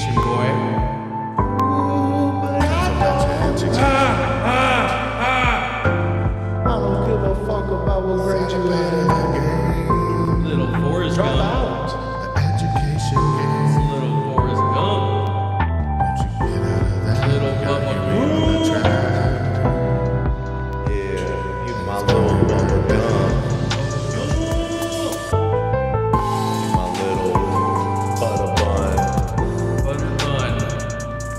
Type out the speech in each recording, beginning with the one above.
education, boy. I don't give a fuck about what grade you in. Little Forrest Drop Gump. out. Education game. Little Forrest Gump. Won't you get out of that? Little Bubba On the Gump. track. Yeah, you my little bubble gum. You my little butter bun. Butter bun.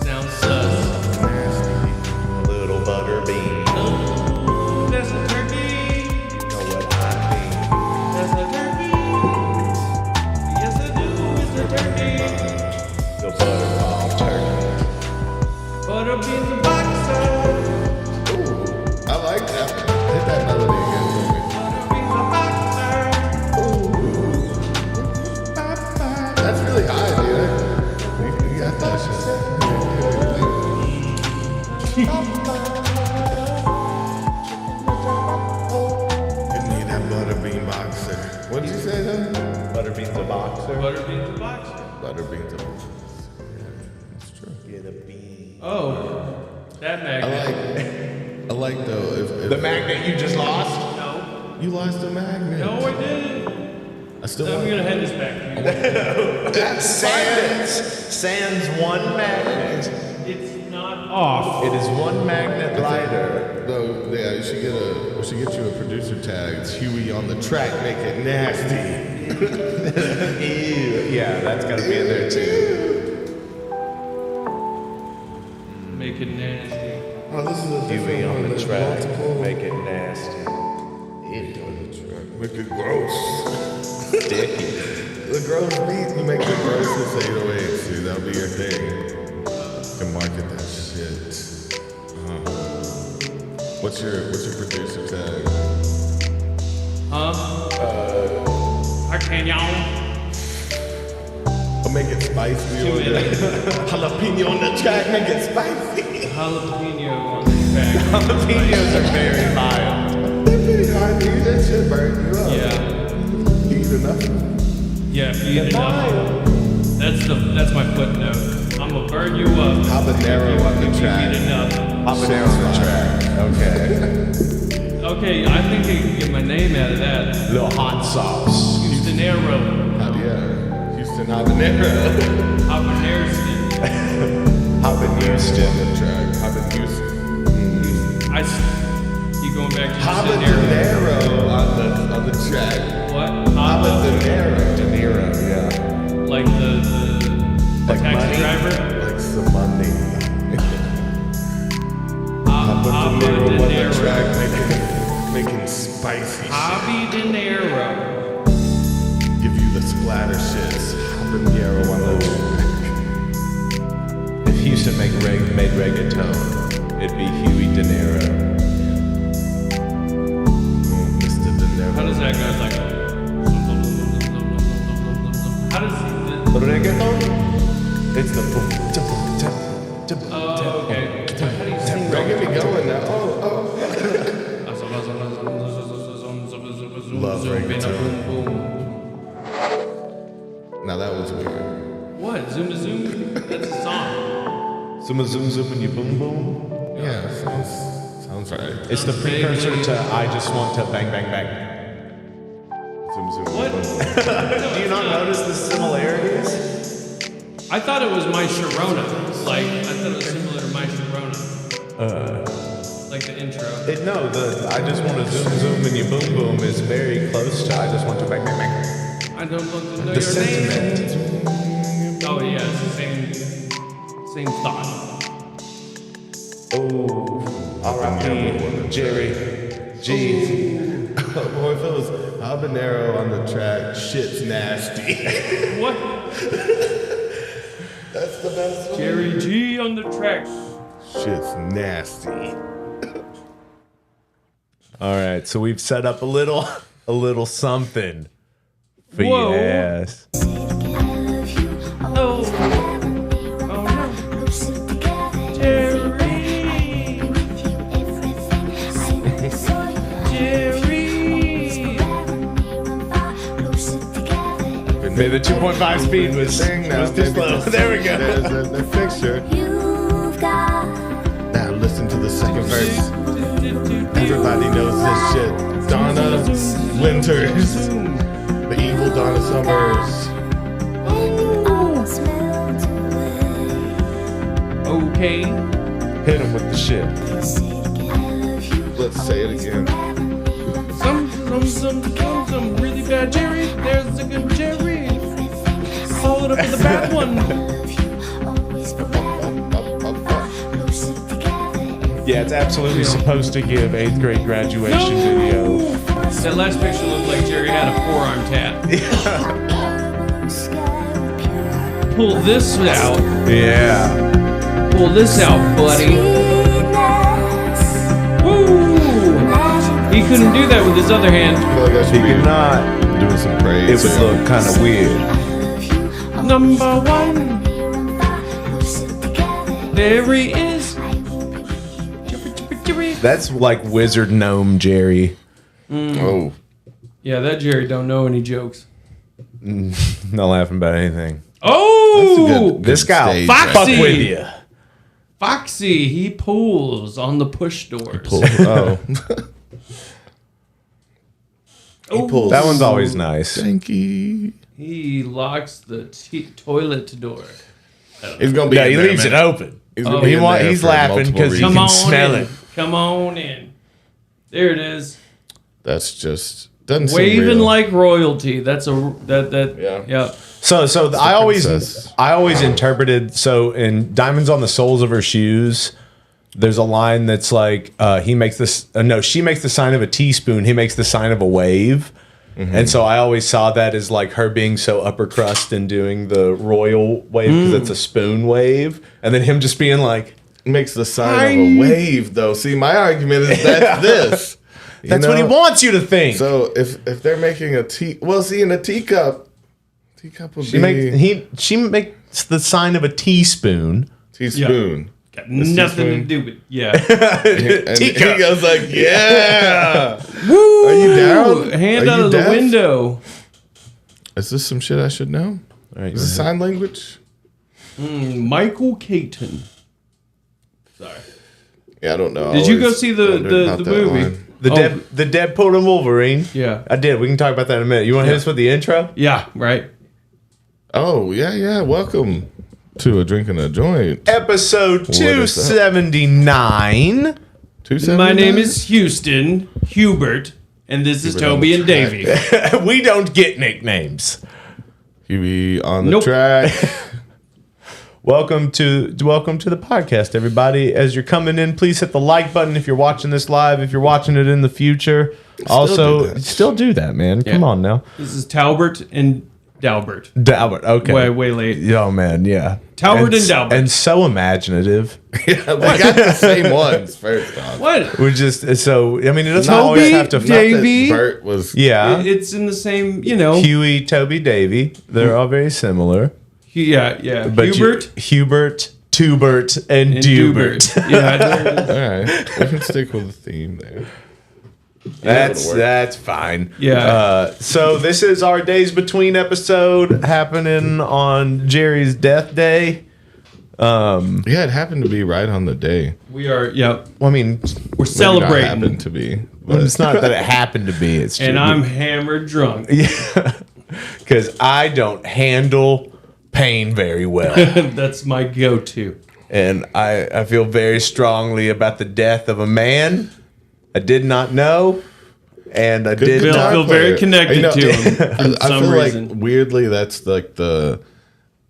Sounds sus. Nasty. Little butter bean. Ooh, that's a turkey. You know what I mean. That's a turkey. Yes, I do. It's a turkey. The butterball turkey. Butter beans a boxer. Ooh, I like that one. Hit that melody again for me. Butter beans a boxer. Ooh. That's really high, dude. You got that shit. Give me that butterbean boxer. What did you say then? Butterbean's a boxer. Butter beans a boxer. Butterbean's a boxer. Yeah, that's true. Get a bean. Oh, that I magnet. like though, if The magnet you just lost? No. you lost a magnet. No, I didn't. I still I'm want gonna hand this back to you. That's Sans one magnet. It's not off. It is one magnet lighter. though. Yeah, we should get you a producer tag. It's Huey on the track. Make it nasty. Ew. Yeah, that's gotta be in there too. Make it nasty. Oh, this is a Huey different on one. the There's track. multiple. Make it nasty. Huey on the track. Make it gross. Sticky. The gross beat. You make the grossest 808s, dude. That'll be your thing. You can market that shit. What's your producer tag? Huh? I can y'all. I'll make it spicy. Do it. Jalapeno on the track. Make it spicy. Jalapeno on the track. Jalapenos are very mild. They're pretty hard to eat. That shit burn you up. Yeah. You eat enough. Yeah, if you eat enough. That's my footnote. I'm gonna burn you up. Habanero on the If you track. eat enough. Habanero on the track. Okay. Okay, I think I can get my name out of that. Little hot sauce. Houstonero. Yeah. Houston habanero. Habanerston. Habanero. The track. Habanero. You going back to Houstonero? Habanero on the track. What? Habanero. De Niro, yeah. Like the Like taxi money? driver? Like some money. Habanero. on the track. Making spicy Hobby De Niro. shit. Give you the splatter shits. Habanero on the track. If Houston made reggaeton, it'd be Huey De Niro. Mr. De Niro. How does that go? It's like. How does it? Reggaeton? It's the boom, Oh, okay. How do you sing? Don't get me going now. Oh. Love reggaeton. Now that was weird. What? Zoom to zoom? That's a song. Zoom zoom zoom and you boom boom. Yeah, sounds right. It's the precursor to I just want to bang bang bang. Zoom zoom. What? Do you not notice the similarities? I thought it was My Sharona. Like, I thought it was similar to My Sharona. Like the intro. No, the I just want to zoom zoom and you boom boom is very close to I just want to bang bang bang. I don't want to know The your sentiment. name. Oh yeah, it's the same thought. Oh, R.I.P. Jerry G. Boy, if it was habanero on the track, shit's nasty. What? That's the best one. Jerry G on the track. Shit's nasty. All right, so we've set up a little something for Whoa. your ass. Oh. the 2.5 speed was too slow. There we go. There's the fixture. Now listen to the second verse. Everybody knows this shit. Donna Winters. The evil Donna Summers. Okay. Hit him with the shit. Let's say it again. Some really bad Jerry. There's a good Jerry. Followed up with a bad one. Yeah, it's absolutely supposed to give 8th grade graduation video. That last picture looked like Jerry had a forearm tat. Pull this out. Yeah. Pull this out, buddy. Woo! He couldn't do that with his other hand. I feel like I He should be could not. doing some praise. It would look kind of weird. Number one. There he is. That's like Wizard Gnome Jerry. Oh. Yeah, that Jerry don't know any jokes. Not laughing about anything. Oh! This guy stage, will fuck Foxy. with you. Foxy, he pulls on the push doors. Oh. Oh, pulls. That one's always nice. Stinky. he locks the toilet door. He's gonna be. Yeah, in he there, leaves man. it open. He's gonna be in there He's for laughing multiple because he reasons. Come can on smell in. it. Come on in. There it is. That's just doesn't seem Waving real. like royalty. That's that. Yeah. Yep. So I princess. always interpreted, so in Diamonds on the Soles of Her Shoes, there's a line that's like she makes the sign of a teaspoon, he makes the sign of a wave. And so I always saw that as like her being so upper crust and doing the royal wave because it's a spoon wave, and then him just being like, Makes the sign of a wave, though. See, my argument is that's this. You that's what he know? wants you to think. So if they're making a tea, well, see, in a teacup would she makes the sign of a teaspoon. teaspoon. Got nothing to do with And he Teacup. goes like, yeah. Woo! Are you down? Hand Are out you of the deaf? window. Is this some shit I should know? All right, Is this sign language? Michael Caton. Sorry. Yeah, I don't know. Did you go Always see the wondered about that movie? line. The Deadpool and Wolverine. Yeah. I did. We can talk about that in a minute. You want to hit us with the intro? Yeah. Right. Oh, yeah. Welcome to A Drink and a Joint. Episode What is that? 279. 279? My name is Houston Hubert, and this is Hubert on Toby the and Davey. We don't get nicknames. You be on the Nope. track. Welcome to the podcast, everybody. As you're coming in, please hit the like button if you're watching this live. If you're watching it in the future, still do that, man. Come on now. This is Talbert and Dalbert. Dalbert, okay. Way late. Oh man, yeah. Talbert and Dalbert. and so imaginative. Yeah, they got the same ones, first off. What? We're just so. I mean, it doesn't Toby, always have to. Not Davey. that Bert was... Yeah, It's in the same, you know. Huey, Toby, Davey. They're all very similar. Yeah. But Hubert, Tubert, and Dubert. Yeah. All right. We can stick with the theme there. That's fine. Yeah. So this is our Days Between episode happening on Jerry's death day. Yeah, it happened to be right on the day. We are, yep. Well, I mean, We're Maybe not celebrating. happened to be. well, But it's not that it happened to be. It's And I'm hammered drunk. because I don't handle pain very well, That's my go-to. and I feel very strongly about the death of a man I did not know, and I did Bill, not. feel very connected to him for I some feel reason. like weirdly that's like the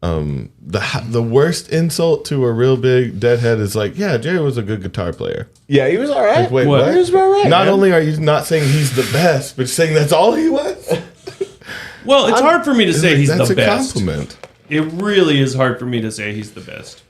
worst insult to a real big deadhead is like, yeah, Jerry was a good guitar player. Yeah, he was all right. Like, wait, What? what? He was all right. Not man. only are you not saying he's the best, but you're saying that's all he was. Well, it's hard for me to say he's That's the a best. compliment. It really is hard for me to say he's the best.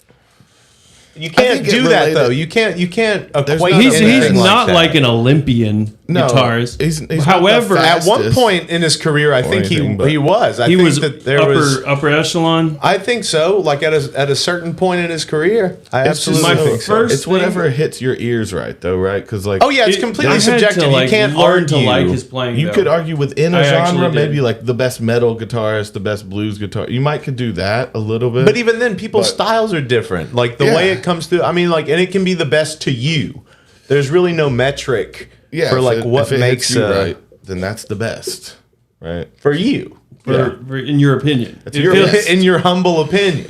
You can't do that though. You can't equate. He's not that. like an Olympian guitarist. He's However, at one point in his career, I think he was. I think that there was upper echelon. I think so. Like at a certain point in his career, I absolutely think so. It's whatever hits your ears right, though, right? Because like, it's completely subjective. You can't learn argue. to like his playing. You could argue within a genre, maybe like the best metal guitarist, the best blues guitar. You might could do that a little bit, but even then, people's styles are different. Like the way it comes through. I mean, like, and it can be the best to you. There's really no metric for like what makes you right. Then that's the best, right? For you, for in your opinion, in your humble opinion,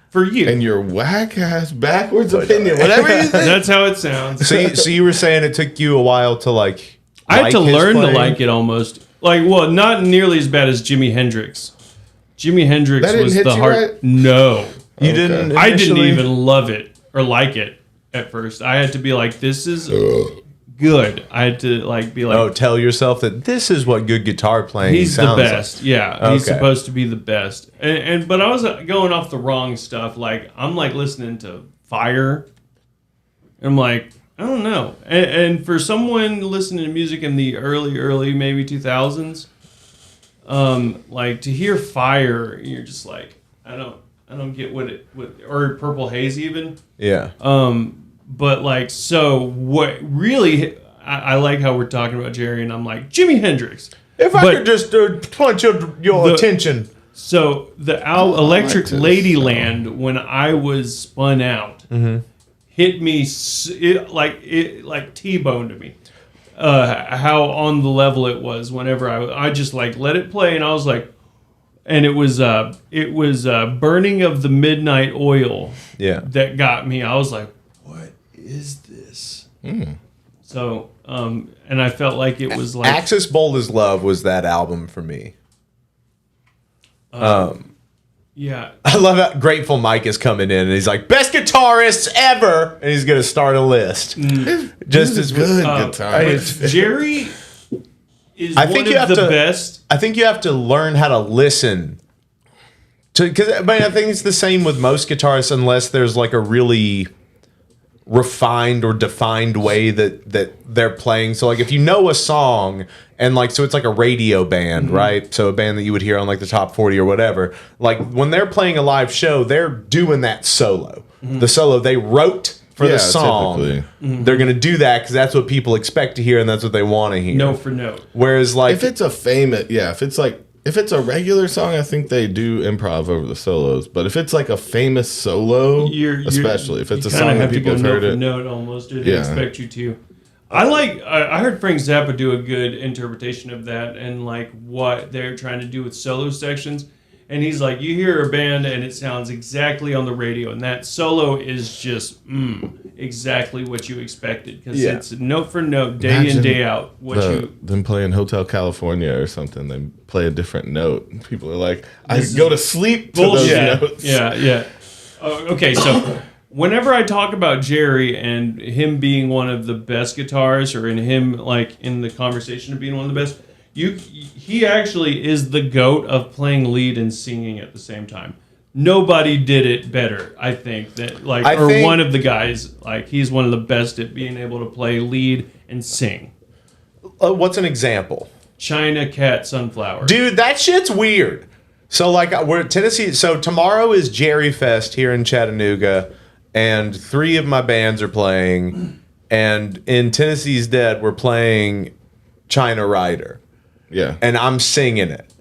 for you, in your whack ass backwards opinion, whatever you think. That's how it sounds. So you were saying it took you a while to like. I had to learn to like it almost. Like, well, not nearly as bad as Jimi Hendrix. Jimi Hendrix was the hard. Right? No, you didn't. I didn't even love it or like it at first. I had to be like, "This is good." I had to like be like, tell yourself that this is what good guitar playing. He's sounds the best. Like. Yeah, he's supposed to be the best. But I was going off the wrong stuff. Like I'm like listening to Fire. I'm like, I don't know. And for someone listening to music in the early maybe 2000s. Like to hear Fire, you're just like, I don't get or Purple Haze even. Yeah. But like, so what really, I like how we're talking about Jerry, and I'm like, Jimi Hendrix. If I could just point your attention. So the Electric Ladyland, when I was spun out, hit me, it like T-boned me. How on the level it was whenever I just like let it play, and I was like, and it was Burning of the Midnight Oil that got me. I was like, what is this? So and I felt like it was like Axis Bold as Love was that album for me. Yeah, I love how Grateful Mike is coming in and he's like, best guitarists ever, and he's gonna start a list. Just as good guitarist. Jerry is one of the best. I think you have to learn how to listen to, because I think it's the same with most guitarists, unless there's like a really refined or defined way that they're playing. So like if you know a song and like, so it's like a radio band, right? So a band that you would hear on like the top 40 or whatever, like when they're playing a live show, they're doing that solo. The solo they wrote for the song. They're going to do that because that's what people expect to hear and that's what they want to hear. Note for note. Whereas like if it's a famous, if it's a regular song, I think they do improv over the solos. But if it's like a famous solo, especially if it's a song that people have heard it, note almost, or they expect you to. I heard Frank Zappa do a good interpretation of that and like what they're trying to do with solo sections. And he's like, you hear a band and it sounds exactly on the radio, and that solo is just exactly what you expected because it's note for note, day in, day out. Them playing Hotel California or something, they play a different note. People are like, I go to sleep to those notes. Yeah. Okay, so whenever I talk about Jerry and him being one of the best guitarists, or in him like in the conversation of being one of the best, he actually is the GOAT of playing lead and singing at the same time. Nobody did it better, I think. One of the guys, like he's one of the best at being able to play lead and sing. What's an example? China Cat Sunflower. Dude, that shit's weird. So like we're at Tennessee. So tomorrow is Jerry Fest here in Chattanooga, and 3 of my bands are playing. And in Tennessee's Dead, we're playing China Rider. Yeah. And I'm singing it.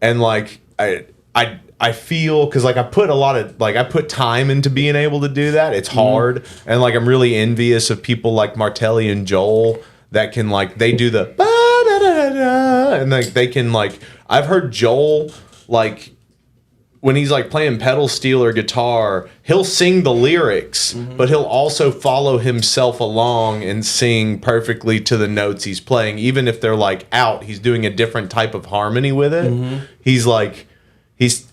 And like I feel, because like I put time into being able to do that. It's hard. And like I'm really envious of people like Martelli and Joel that can like, they do the ba-da-da-da-da, and like they can like, I've heard Joel like when he's like playing pedal steel or guitar, he'll sing the lyrics, but he'll also follow himself along and sing perfectly to the notes he's playing. Even if they're like out, he's doing a different type of harmony with it. He's like, he's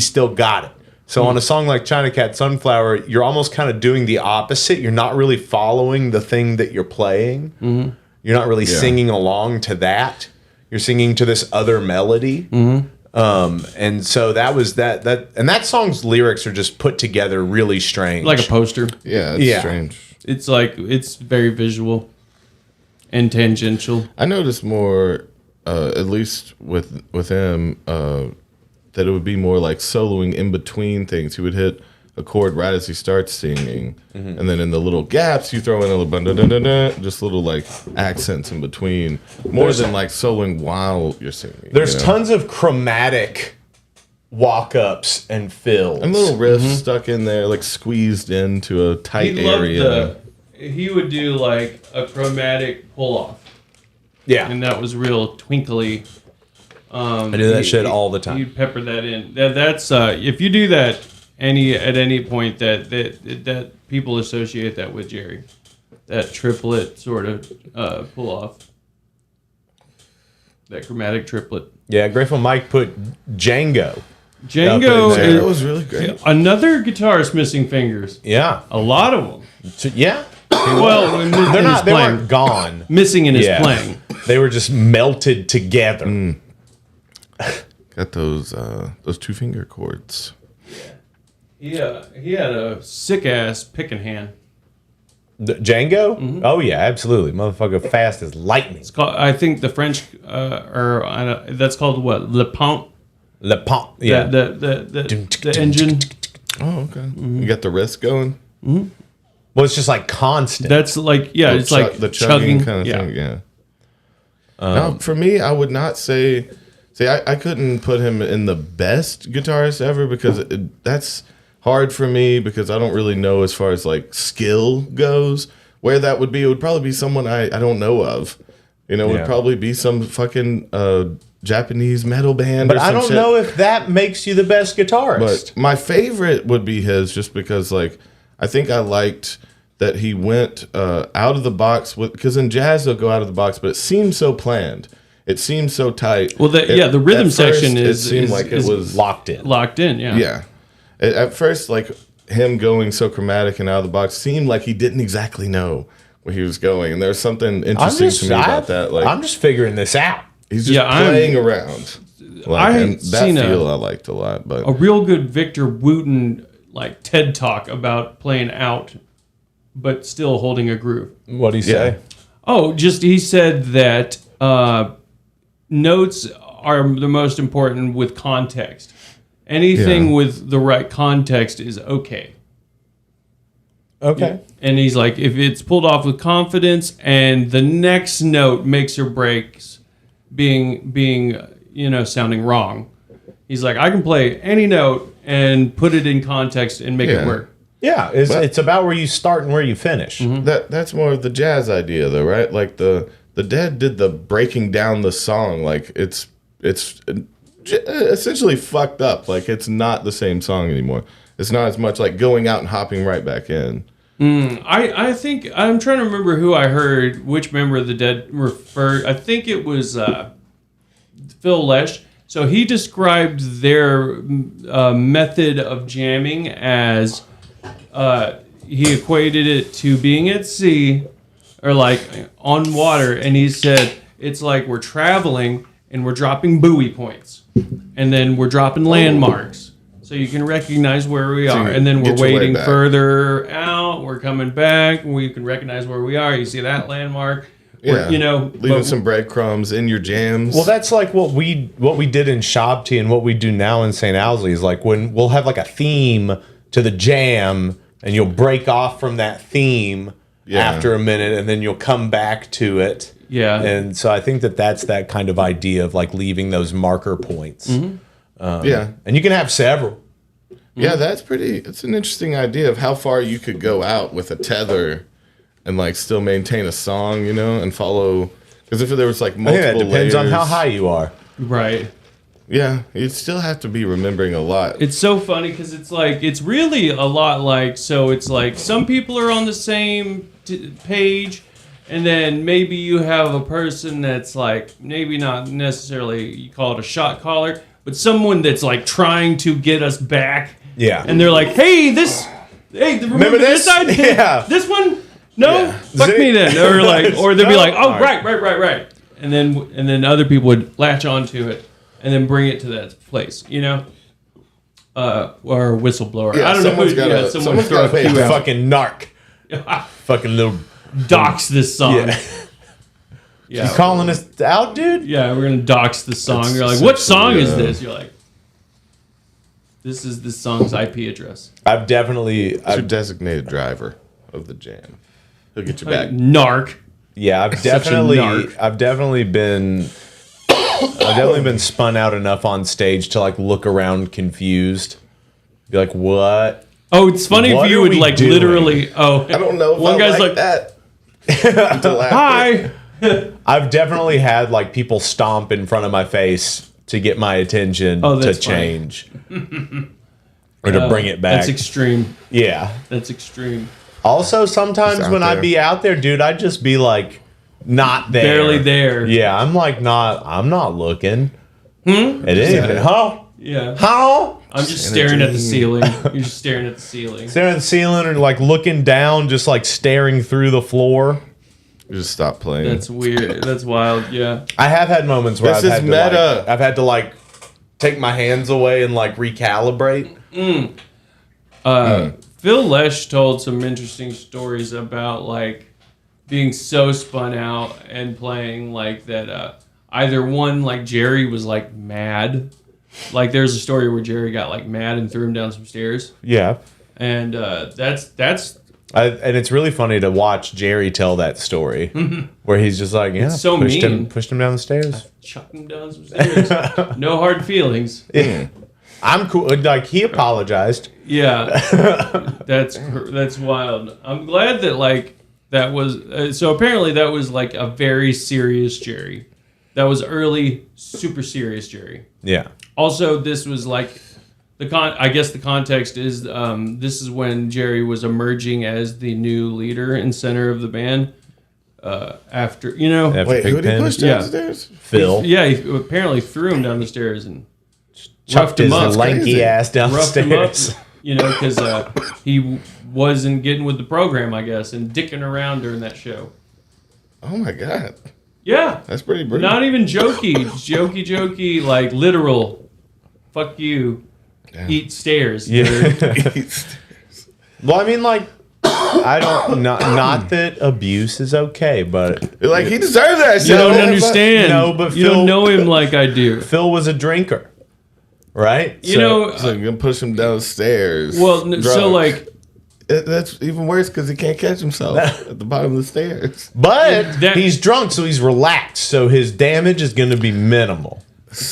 still got it. So on a song like China Cat Sunflower, you're almost kind of doing the opposite. You're not really following the thing that you're playing. You're not really singing along to that. You're singing to this other melody. And so that was that and that song's lyrics are just put together really strange. Like a poster. Yeah, it's strange. It's like, it's very visual and tangential. I noticed more, at least with him, that it would be more like soloing in between things. He would hit a chord right as he starts singing, and then in the little gaps you throw in a little just little like accents in between, more than like soloing while you're singing. There's tons of chromatic walk-ups and fills. And little riffs stuck in there, like squeezed into a tight area. He would do like a chromatic pull-off. Yeah. And that was real twinkly. I do that shit all the time. You'd pepper that in. That's if you do that at any point, that people associate that with Jerry, that triplet sort of pull off, that chromatic triplet. Yeah, Grateful Mike put Django. Django was really great. Another guitarist missing fingers. Yeah, a lot of them. Yeah. Well, they're not. They weren't gone. Missing in his playing. They were just melted together. Got those 2-finger chords. Yeah, he had a sick ass picking hand. Django? Mm-hmm. Oh yeah, absolutely, motherfucker, fast as lightning. It's called, I think the French that's called what? Le Pont. Le Pont. Yeah. The engine. Oh, okay. You got the wrist going. Mm-hmm. Well, it's just like constant. That's like it's like the chugging kind of thing. Yeah. Now, for me, I would not say. See, I couldn't put him in the best guitarist ever because that's hard for me because I don't really know as far as like skill goes where that would be. It would probably be someone I don't know of. It would probably be some fucking Japanese metal band. But or some I don't know if that makes you the best guitarist. But my favorite would be his just because like I think I liked that he went out of the box because in jazz they'll go out of the box, but it seemed so planned. It seemed so tight. Well, the rhythm section it seemed like it was locked in. Locked in, yeah. Yeah. At first, like him going so chromatic and out of the box seemed like he didn't exactly know where he was going, and there's something interesting to me about that. Like I'm just figuring this out. He's just playing around. And that feel I liked a lot, but a real good Victor Wooten like TED talk about playing out, but still holding a groove. What'd he say? Oh, he said that notes are the most important with context. Anything with the right context is okay. Okay. And he's like, if it's pulled off with confidence and the next note makes or breaks being sounding wrong, he's like, I can play any note and put it in context and make it work. Yeah, it's about where you start and where you finish. Mm-hmm. That's more of the jazz idea, though, right? Like the Dead did the breaking down the song, like it's essentially fucked up. Like it's not the same song anymore. It's not as much like going out and hopping right back in. I think I'm trying to remember who I heard which member of the Dead referred. I think it was Phil Lesh. So he described their method of jamming as he equated it to being at sea or like on water, and he said it's like we're traveling and we're dropping buoy points, and then we're dropping landmarks so you can recognize where we are, and then we're waiting further out, we're coming back, and we can recognize where we are. You see that landmark, leaving some breadcrumbs in your jams. Well, that's like what we did in Shabti and what we do now in St. Owsley is like when we'll have like a theme to the jam, and you'll break off from that theme after a minute, and then you'll come back to it. Yeah. And so I think that's that kind of idea of like leaving those marker points. Mm-hmm. And you can have several. Yeah, it's an interesting idea of how far you could go out with a tether and like still maintain a song, and follow. Because if there was like multiple I think that depends layers, on how high you are. Right. Yeah, you'd still have to be remembering a lot. It's so funny because it's really a lot like, so it's like some people are on the same page, and then maybe you have a person that's like, maybe not necessarily, you call it a shot caller, but someone that's like trying to get us back. Yeah. And they're like, remember this side? Yeah. This one? No? Fuck me then. Or they'd be like, oh, right. And then other people would latch onto it. and then bring it to that place, you know? Or whistleblower. Yeah, I don't know who. Someone throw a pay cue out. Fucking narc. Fucking little. Dox this song. Yeah. Yeah. You calling us out, dude? Yeah, we're gonna dox the song. It's You're like, what song is essentially, this? You're like, this is this song's IP address. I've definitely. It's your designated driver of the jam. He'll get you Like, back. narc. Yeah, I've Such a narc. definitely been spun out enough on stage to like look around confused, be like, "What?" Oh, it's funny What if you are would we like doing? literally. Oh, I don't know if one I guy's like that. Until after. hi. I've definitely had like people stomp in front of my face to get my attention Oh, to that's change or to bring it back. That's extreme. Yeah. That's extreme. Also, sometimes Just out when I'd there. be out there, dude, I'd just be like, not there, Barely there. Yeah, I'm not looking. It is. Huh? Yeah. How? I'm just staring at the ceiling. You're just staring at the ceiling. Staring at the ceiling or like looking down, just like staring through the floor. You just stop playing. That's weird. That's wild. Yeah. I have had moments where This I've is had to meta. like, I've had to like take my hands away and like recalibrate. Phil Lesh told some interesting stories about like being so spun out and playing like that. Either one, like Jerry was like mad. Like there's a story where Jerry got like mad and threw him down some stairs, Yeah. and that's And it's really funny to watch Jerry tell that story where he's just like, yeah, so pushed mean. him down the stairs. chucked him down some stairs. No hard feelings. I'm cool. Like he apologized. Yeah, that's wild. I'm glad that like that was so apparently that was like a very serious Jerry. That was early, super serious Jerry. Yeah. Also, this was like I guess the context is this is when Jerry was emerging as the new leader and center of the band. After Wait, who did he push Yeah. downstairs? Phil yeah, he apparently threw him down the stairs and chucked roughed him his up. lanky Crazy. ass down the Roughed him up, stairs. because he wasn't getting with the program, I guess, and dicking around during that show. Oh my god, Yeah, that's pretty brutal. not even jokey, like literal. Fuck you. Damn. Eat stairs. Yeah. Well, I mean, like, not that abuse is okay, but Like he deserved that shit. You don't man. understand. No, but you Phil- don't know him like I do. Phil was a drinker, right? You know, So you're gonna push him downstairs. well, so Drugs. like That's even worse because he can't catch himself at the bottom of the stairs. but that- he's drunk, so he's relaxed, so his damage is going to be minimal.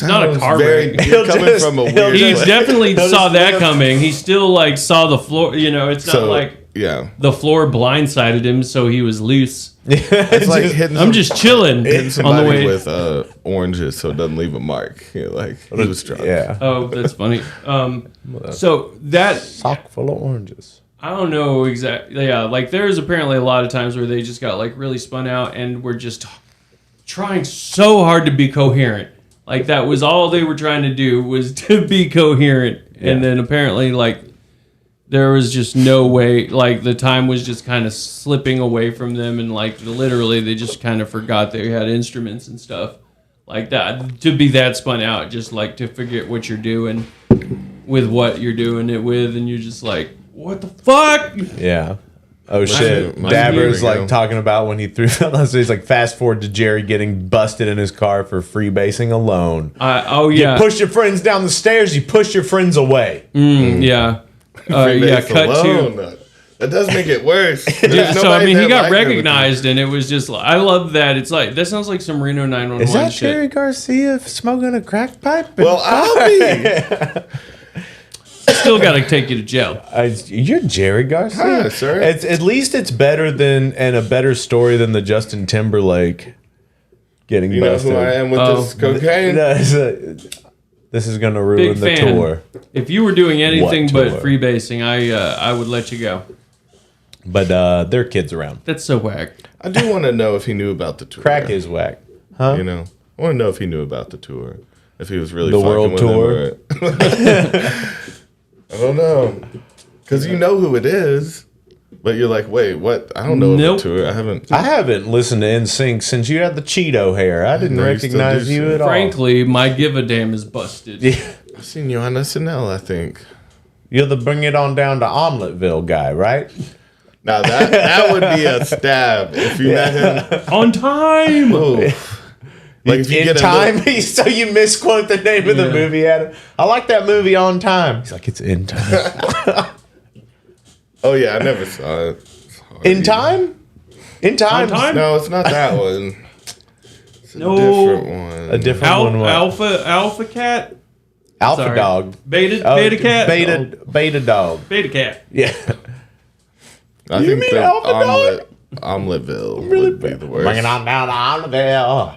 not a Sounds car very- wreck. You're coming just- from a he'll weird he just- place. definitely He'll saw just that live- coming. He still like saw the floor. It's not So like yeah, the floor blindsided him, so he was loose. it's like hitting. I'm just chilling hitting on somebody the way. with oranges so it doesn't leave a mark. You're like he was drunk. Yeah. Oh, that's funny. So that Sock full of oranges. I don't know exactly. Yeah, like there's apparently a lot of times where they just got like really spun out and were just trying so hard to be coherent. Like that was all they were trying to do was to be coherent, and then apparently like there was just no way. Like the time was just kind of slipping away from them, and like literally they just kind of forgot they had instruments and stuff like that. To be that spun out, just like to forget what you're doing with what you're doing it with, and you're just like, what the fuck? Yeah. Oh shit. my Dabber's here we like go. talking about when he threw that. So he's like, fast forward to Jerry getting busted in his car for freebasing alone. Oh yeah, You push your friends down the stairs, you push your friends away. yeah, Freebase cut alone, to. though. That does make it worse. Yeah, There's so I nobody mean, he that got liked him. recognized, and it was just. I love that. It's like that sounds like some Reno 911 Is that shit. Jerry Garcia smoking a crack pipe? Well, I'll be. Still got to take you to jail. You're Jerry Garcia. Hi, sir. It's at least it's better than and a better story than the Justin Timberlake getting You know busted. who I am with Oh. this cocaine? This is gonna ruin Big the fan. tour. If you were doing anything What but tour? freebasing, I would let you go. But there are kids around. That's so whack. I do want to know if he knew about the tour. Crack is whack. Huh? You know, I want to know if he knew about the tour. If he was really The fucking world with tour? him or- I don't know, because you know who it is. But you're like, wait, what? I don't know Nope. the tour. I haven't. I haven't listened to NSYNC since you had the Cheeto hair. I didn't know you still recognize do you shit. at all. Frankly, my give a damn is busted. Yeah. I've seen you on SNL, I think. You're the Bring It On Down to Omeleteville guy, right? Now that would be a stab if you met him. On time. Ooh. Like if you In get time, so you misquote the name of the Yeah. movie, Adam. I like that movie On Time. He's like, it's In Time. Oh yeah, I never saw it. In Time? In Time? On Time? No, it's not that one. It's a No. different one. A different one. What? Alpha cat. Alpha Sorry. Dog. Beta Oh, cat. Beta Dog. Beta cat. Yeah. I You think mean the Alpha Dog? Omeleteville would be the worst. Bring it on down to Omeleteville.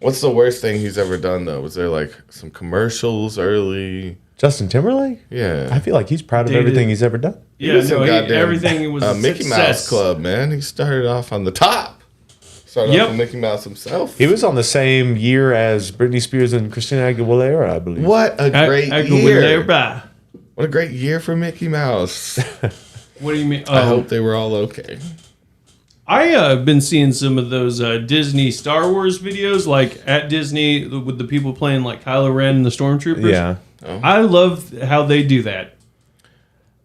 What's the worst thing he's ever done though? Was there like some commercials early? Justin Timberlake? Yeah. I feel like he's proud of Dated. everything he's ever done. Yeah, was in no, goddamn, everything was a Mickey success. Mouse Club, man. He started off on the top. Started Yep. off with Mickey Mouse himself. He was on the same year as Britney Spears and Christina Aguilera, I believe. What a great I go with year! everybody. What a great year for Mickey Mouse. What do you mean? I hope they were all okay. I've been seeing some of those Disney Star Wars videos, like at Disney with the people playing like Kylo Ren and the Stormtroopers. Yeah. I love how they do that.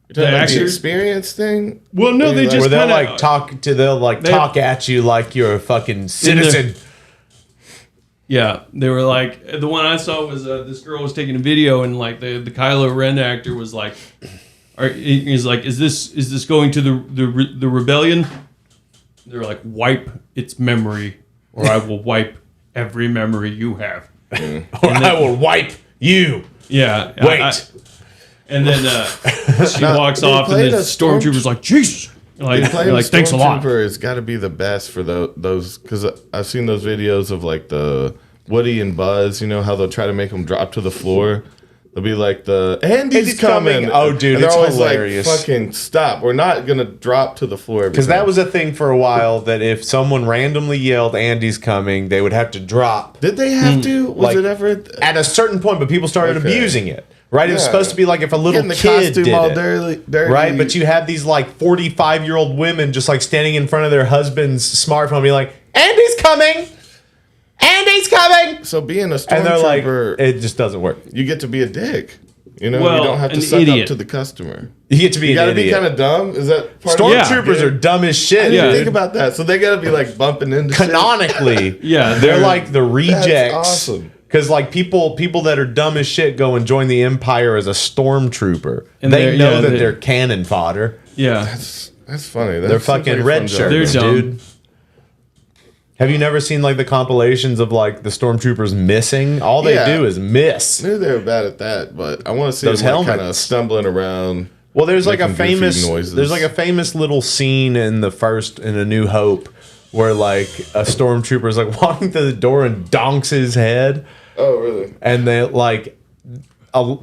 You're talking about the actors- experience thing? Well, no, they Where just Where they'll kinda, like talk to They- talk at you like you're a fucking citizen. Yeah, they were like the one I saw was this girl was taking a video and like the Kylo Ren actor was like, he's like, is this going to the rebellion? They're like, wipe its memory, or I will wipe every memory you have. Or I will wipe you. Yeah, Wait. and then she walks they off, and played the a stormtrooper's like, Jesus. Like, Playing you're like thanks a lot. Stormtrooper has got to be the best for those because I've seen those videos of like the Woody and Buzz. You know how they'll try to make them drop to the floor. They'll be like Andy's Andy's coming. coming. Oh, dude, and they're it's always hilarious. like, fucking stop. We're not gonna drop to the floor Because that was a thing for a while that if someone randomly yelled Andy's coming, they would have to drop Did they have to? Was Like, it ever? at a certain point, but people started Okay. abusing it. Right? It was Yeah. supposed to be like if a little Getting the kid costume did all it. dirty. Right? But you have these like 45-year-old women just like standing in front of their husband's smartphone being like, Andy's coming! Andy's coming! So being a And they're like, stormtrooper, it just doesn't work. you get to be a dick. You know, Well, you don't have to an suck idiot. up to the customer. You get to be You an got to be idiot. kind of dumb. Is that part of Stormtroopers it? are dumb as shit. I didn't Yeah. think about that. So they got to be like bumping into shit. Canonically, Yeah, they're like the rejects. awesome. Because like people that are dumb as shit go and join the Empire as a stormtrooper. And They they're- know yeah, that they- they're cannon fodder. Yeah, That's funny. That They're seems like fucking a red fun job. shirts, They're dumb. dude. Have you never seen like the compilations of like the stormtroopers missing? All they Yeah. do is miss. I knew they were bad at that, but I want to see Those them like, kind of helmets. stumbling around. Well, there's like a Making goofy famous noises. there's like a famous little scene in A New Hope where like a stormtrooper is like walking to the door and donks his head, Oh, really? and they like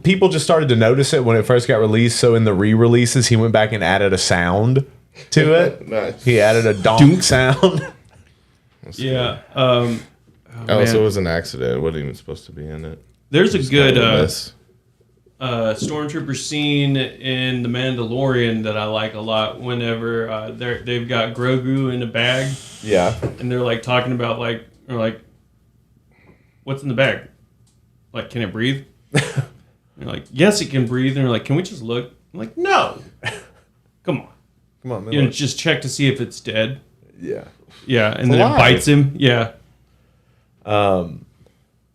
people just started to notice it when it first got released. So in the re-releases, he went back and added a sound to it. Nice. He added a donk sound. yeah. Oh, man. so it was an accident. It wasn't even supposed to be in it. There's a good Kind of a mess. stormtrooper scene in The Mandalorian that I like a lot. Whenever they've got Grogu in a bag Yeah. and they're like talking about like what's in the bag? Like, can it breathe? And they're like, yes, it can breathe. And they're like, can we just look? I'm like, no. Come on. Come on, man. You know, just check to see if it's dead. Yeah. Yeah, and then alive. it bites him. Yeah.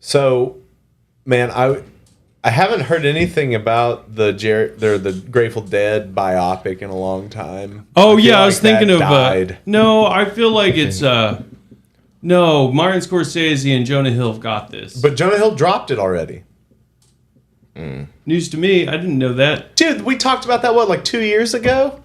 So, man, I haven't heard anything about the Grateful Dead biopic in a long time. Oh I feel yeah, I like was thinking that of died. no. I feel like it's no. Martin Scorsese and Jonah Hill have got this. But Jonah Hill dropped it already. News to me. I didn't know that. Dude, we talked about that like 2 years ago.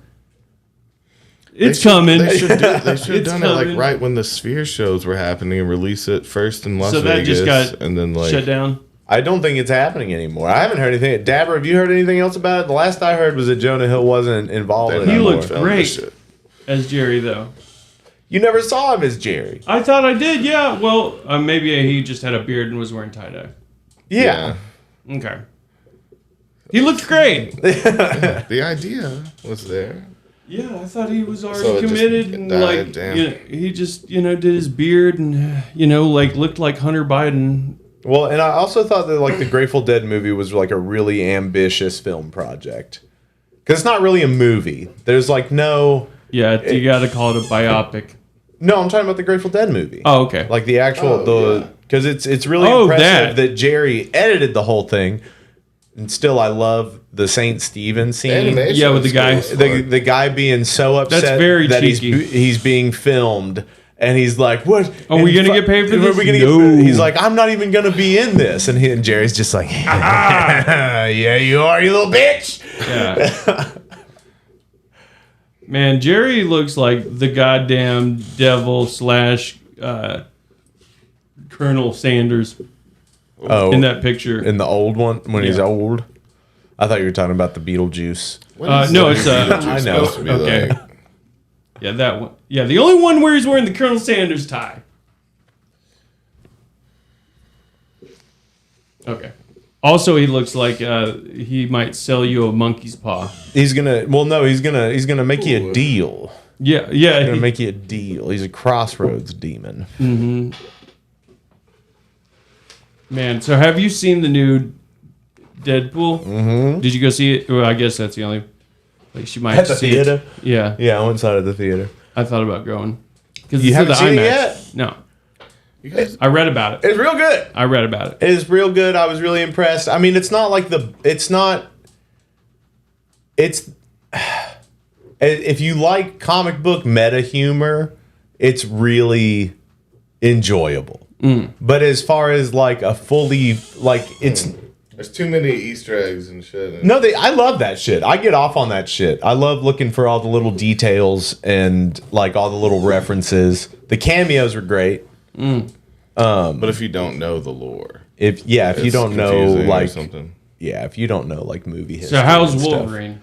It's coming. They should have It's done it like coming. right when the Sphere shows were happening and release it first in Las So that Vegas. just got and then like shut down. I don't think it's happening anymore. I haven't heard anything. Dabber, have you heard anything else about it? The last I heard was that Jonah Hill wasn't involved in it They're He not anymore. looked filming great. this shit. As Jerry though. You never saw him as Jerry. I thought I did. Yeah. Well, maybe he just had a beard and was wearing tie dye. Yeah. Okay. He looked great. The idea was there. Yeah, I thought he was already So committed and died, damn. he just did his beard and looked like Hunter Biden. Well, and I also thought that like the Grateful Dead movie was like a really ambitious film project because it's not really a movie. There's like no. Yeah, you got to call it a biopic. No, I'm talking about the Grateful Dead movie. Oh, okay. Like the actual because it's really impressive that Jerry edited the whole thing. And still, I love the St. Stephen scene. Yeah, with the guy, the guy being so upset That's very that cheeky. he's being filmed, and he's like, "What? Are we gonna get paid for this? No. He's like, "I'm not even gonna be in this," and Jerry's just like, "Yeah, you are, you little bitch." Yeah. Man, Jerry looks like the goddamn devil / Colonel Sanders. Oh, in that picture, in the old one when he's old. I thought you were talking about the Beetlejuice. No, it's I know. Okay. Yeah, that one. Yeah, the only one where he's wearing the Colonel Sanders tie. Okay. Also, he looks like he might sell you a monkey's paw. He's gonna. Well, no, he's gonna make you a deal. Yeah. He's gonna make you a deal. He's a crossroads demon. Mm-hmm. Man, so have you seen the new Deadpool? Mm-hmm. Did you go see it? Well, I guess that's the only place you might At the see theater? it. Yeah. Yeah, I went inside of the theater. I thought about going. Because You haven't seen it yet? No. You guys, I read about it. It's real good. I read about it. It is real good. I was really impressed. I mean, it's not like it's if you like comic book meta humor, it's really enjoyable. But as far as like a fully there's too many Easter eggs and shit. No, I love that shit. I get off on that shit. I love looking for all the little details and like all the little references. The cameos are great. But if you don't know the lore, if you don't know like something, if you don't know like movie history. So how's and stuff. Wolverine?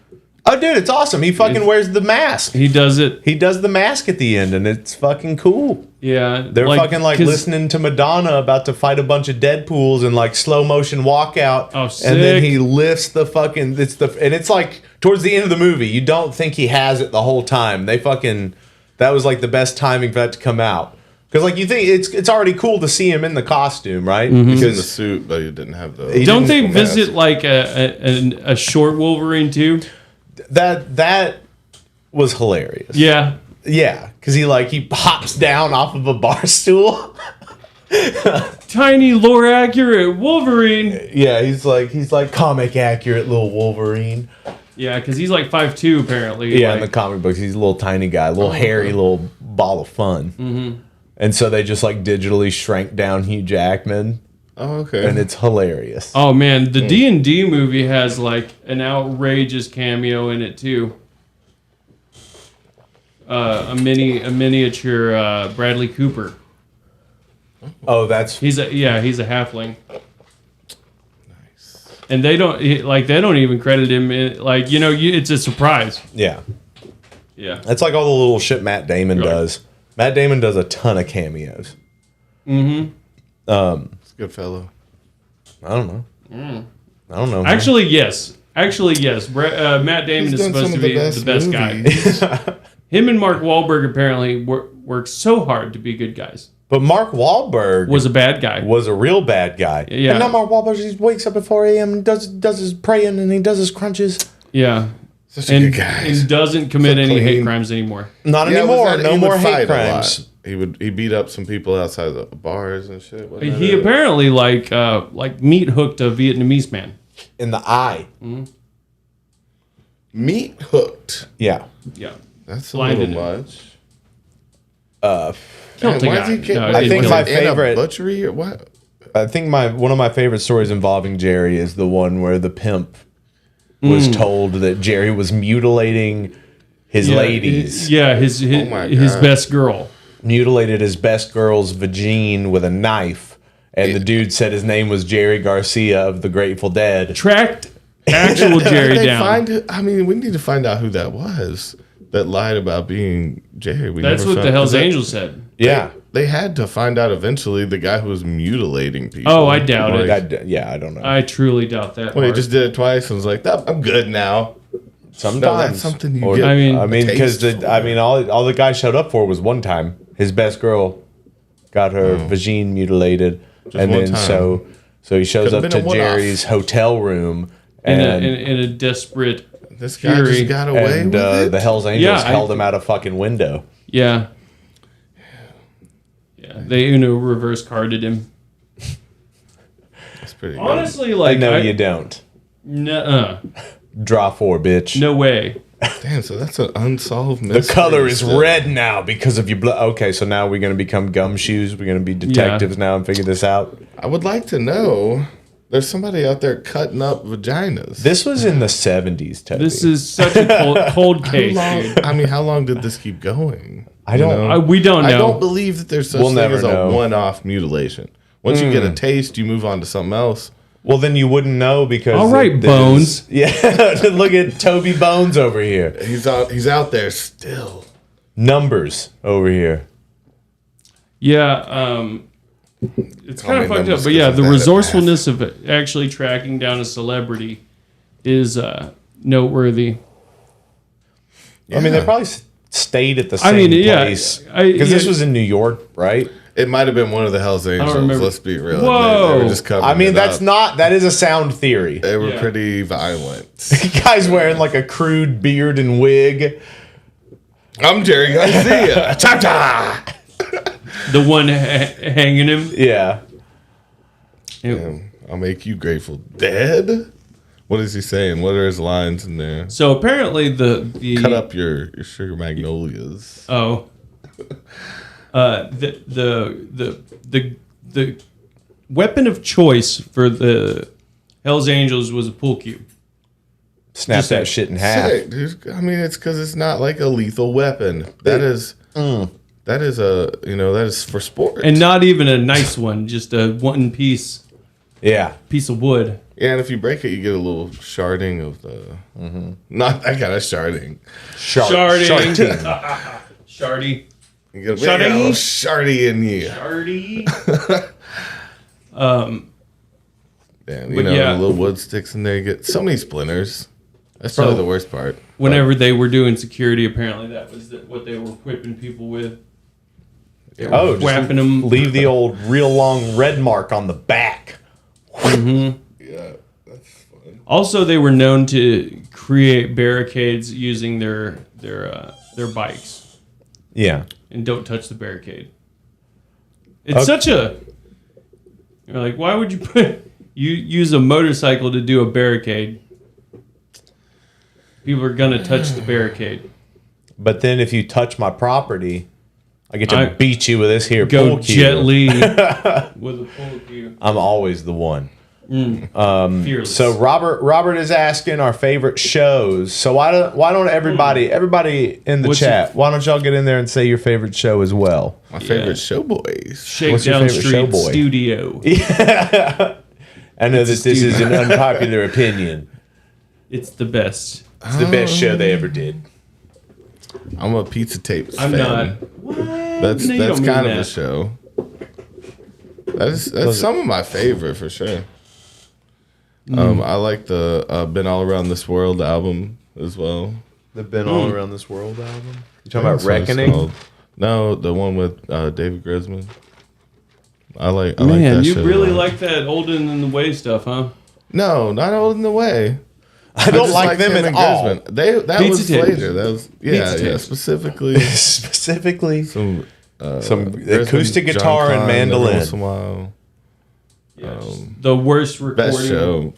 Oh, dude, it's awesome. He fucking wears the mask. He does it. He does the mask at the end, and it's fucking cool. Yeah. They're fucking like listening to Madonna about to fight a bunch of Deadpools and like slow motion walkout. Oh, sick. And then he lifts the fucking and it's like towards the end of the movie. You don't think he has it the whole time. That was like the best timing for that to come out. Because like you think it's already cool to see him in the costume, right? He's in Because the suit, but he didn't have the. Don't they visit like a short Wolverine too? that was hilarious. Yeah. Yeah, because he hops down off of a bar stool. Tiny lore accurate Wolverine. Yeah, he's like comic accurate little Wolverine. Yeah, because he's like 5'2" apparently. Yeah, like, in the comic books, he's a little tiny guy, a little hairy little ball of fun. Mm-hmm. And so they just like digitally shrank down Hugh Jackman. Oh, okay. And it's hilarious. Oh man, the D&D movie has like an outrageous cameo in it too. A miniature Bradley Cooper. Oh, he's a halfling. Nice. And they don't even credit him in, it's a surprise. Yeah. Yeah. That's like all the little shit Matt Damon does. Matt Damon does a ton of cameos. Mm-hmm. It's a good fellow. I don't know. Actually, yes. Matt Damon is supposed to be the best guy. Him and Mark Wahlberg apparently worked so hard to be good guys. But Mark Wahlberg was a bad guy. Was a real bad guy. Yeah. And not Mark Wahlberg. He wakes up at 4 a.m. and does his praying and he does his crunches. Yeah. Such a good guy. And doesn't commit any hate crimes anymore. Not anymore. No more hate crimes. He beat up some people outside the bars and shit. He apparently like meat hooked a Vietnamese man in the eye. Mm-hmm. Meat hooked. Yeah. Yeah. That's a little much. Killed the guy. I think my favorite butchery or what? I think one of my favorite stories involving Jerry is the one where the pimp was told that Jerry was mutilating his ladies. His best girl. Mutilated his best girl's vagine with a knife, and the dude said his name was Jerry Garcia of the Grateful Dead. Tracked actual Jerry down. We need to find out who that was that lied about being Jerry. That's what the Hell's Angels said. Yeah. They had to find out eventually the guy who was mutilating people. Oh, I doubt it. I don't know. I truly doubt that. Well, he just did it twice and was like, I'm good now. Sometimes. No, that's something you Or, get. I mean, because all the guy showed up for was one time. His best girl got her vagine mutilated, and one then time. so he shows Could've up been to a one-off. Jerry's hotel room, in and a desperate This guy fury. just got away and with it. the Hell's Angels Yeah, held him out a fucking window. Yeah. They reverse carded him. That's pretty Honestly, like No, you don't. Nuh-uh. Draw 4, bitch. No way. good. Damn, so that's an unsolved mystery. The color is still. red now because of your blood. Okay, so now we're going to become gumshoes. We're going to be detectives now and figure this out. I would like to know. There's somebody out there cutting up vaginas. This was in the 70s, Toby. This is such a cold case, dude. I mean, how long did this keep going? I don't know? We don't know. I don't believe that there's such We'll thing never as know. a one-off mutilation. Once you get a taste, you move on to something else. Well, then you wouldn't know because. All right, Bones. Yeah, look at Toby Bones over here. He's out there still. Numbers over here. Yeah, it's kind of many fucked numbers up. But yeah, does the that resourcefulness of actually tracking down a celebrity is noteworthy. I mean, they probably stayed at the same place. yeah, Because this yeah. was in New York, right? It might have been one of the Hell's Angels. remember. Let's be real. Whoa. They were just covering I mean, it that's up. not. That is a sound theory. They were Yeah. pretty violent. Guy's wearing like a crude beard and wig. I'm Jerry Garcia. Cha-cha! The one hanging him. Yeah. I'll make you grateful. Dead? What is he saying? What are his lines in there? So apparently the Cut up your sugar magnolias. The weapon of choice for the Hell's Angels was a pool cue. Snap Just that shit in half. Sick, dude. I mean, it's because it's not like a lethal weapon. That is for sport. And not even a nice one, just a one piece Yeah. of wood. yeah, and if you break it, you get a little sharding of the. Not that kind of sharding. Sharding. Shardy. You get a little shardy in you. Shardy. Damn, But yeah. the little wood sticks in there. You get so many splinters. That's probably the worst part. Whenever they were doing security, apparently that was what they were whipping people with. Oh, just Whapping them. leave the old real long red mark on the back. Yeah, that's fun. Also, they were known to create barricades using their bikes. Yeah. And don't touch the barricade. It's such a. You're like, why would you use a motorcycle to do a barricade? People are gonna touch the barricade. But then if you touch my property, I get to beat you with this here Go pool cue. Jet Li with a pool cue. I'm always the one. Fearless. So Robert is asking our favorite shows. So why don't everybody in the What's chat, why don't y'all get in there and say your favorite show as well? My favorite show boys. What's your Shakedown favorite Street show, boy? Studio. I know that this is an unpopular opinion. It's the best. It's the best show they ever did. I'm a Pizza Tapes I'm fan. not. What? That's No, you don't mean kind of that. a show. That's some of my favorite for sure. I like the Been All Around This World album as well. The Been All Around This World album. You talking That's about what it's Reckoning? called. No, the one with David Grisman. I like Man, that you shit a really lot. like that Older Than the Way stuff, huh? No, not Old in the Way. I don't just like them him at and all. Grisman. That Pizza was Tapes. later. That was Pizza Tapes. specifically Specifically, some acoustic Grisman, guitar John and Cline, every mandolin. once in a while. The worst recording. Best show.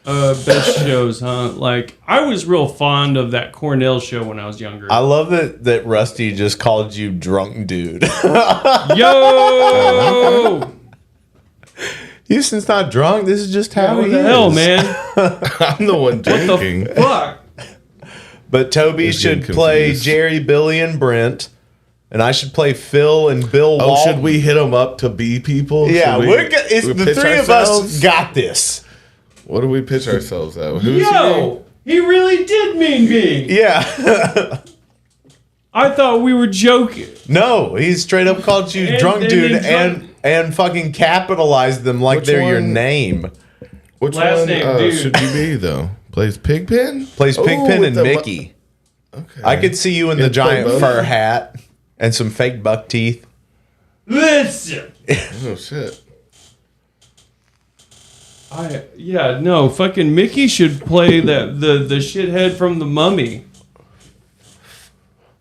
Best shows, huh? Like, I was real fond of that Cornell show when I was younger. I love that Rusty just called you drunk dude. Yo! Houston's not drunk. This is just how What he the is. hell, man? I'm the one drinking. Fuck. But Toby He's should getting play confused. Jerry, Billy, and Brent, and I should play Phil and Bill. Oh, Walton. should we hit them up to be people? Yeah, Should it's we the pitch three of ourselves? us got this. What do we pitch ourselves at? Who's Yo! He really did mean me. Yeah. I thought we were joking. No, he straight up called you And- drunk and dude then drunk- and fucking capitalized them like Which they're your one? name. Which Last one name, dude. should you be though? Plays Pigpen? Plays Pigpen and Mickey. Okay. I could see you in the giant fur hat and some fake buck teeth. Listen. Oh shit. Fucking Mickey should play the shithead from the Mummy.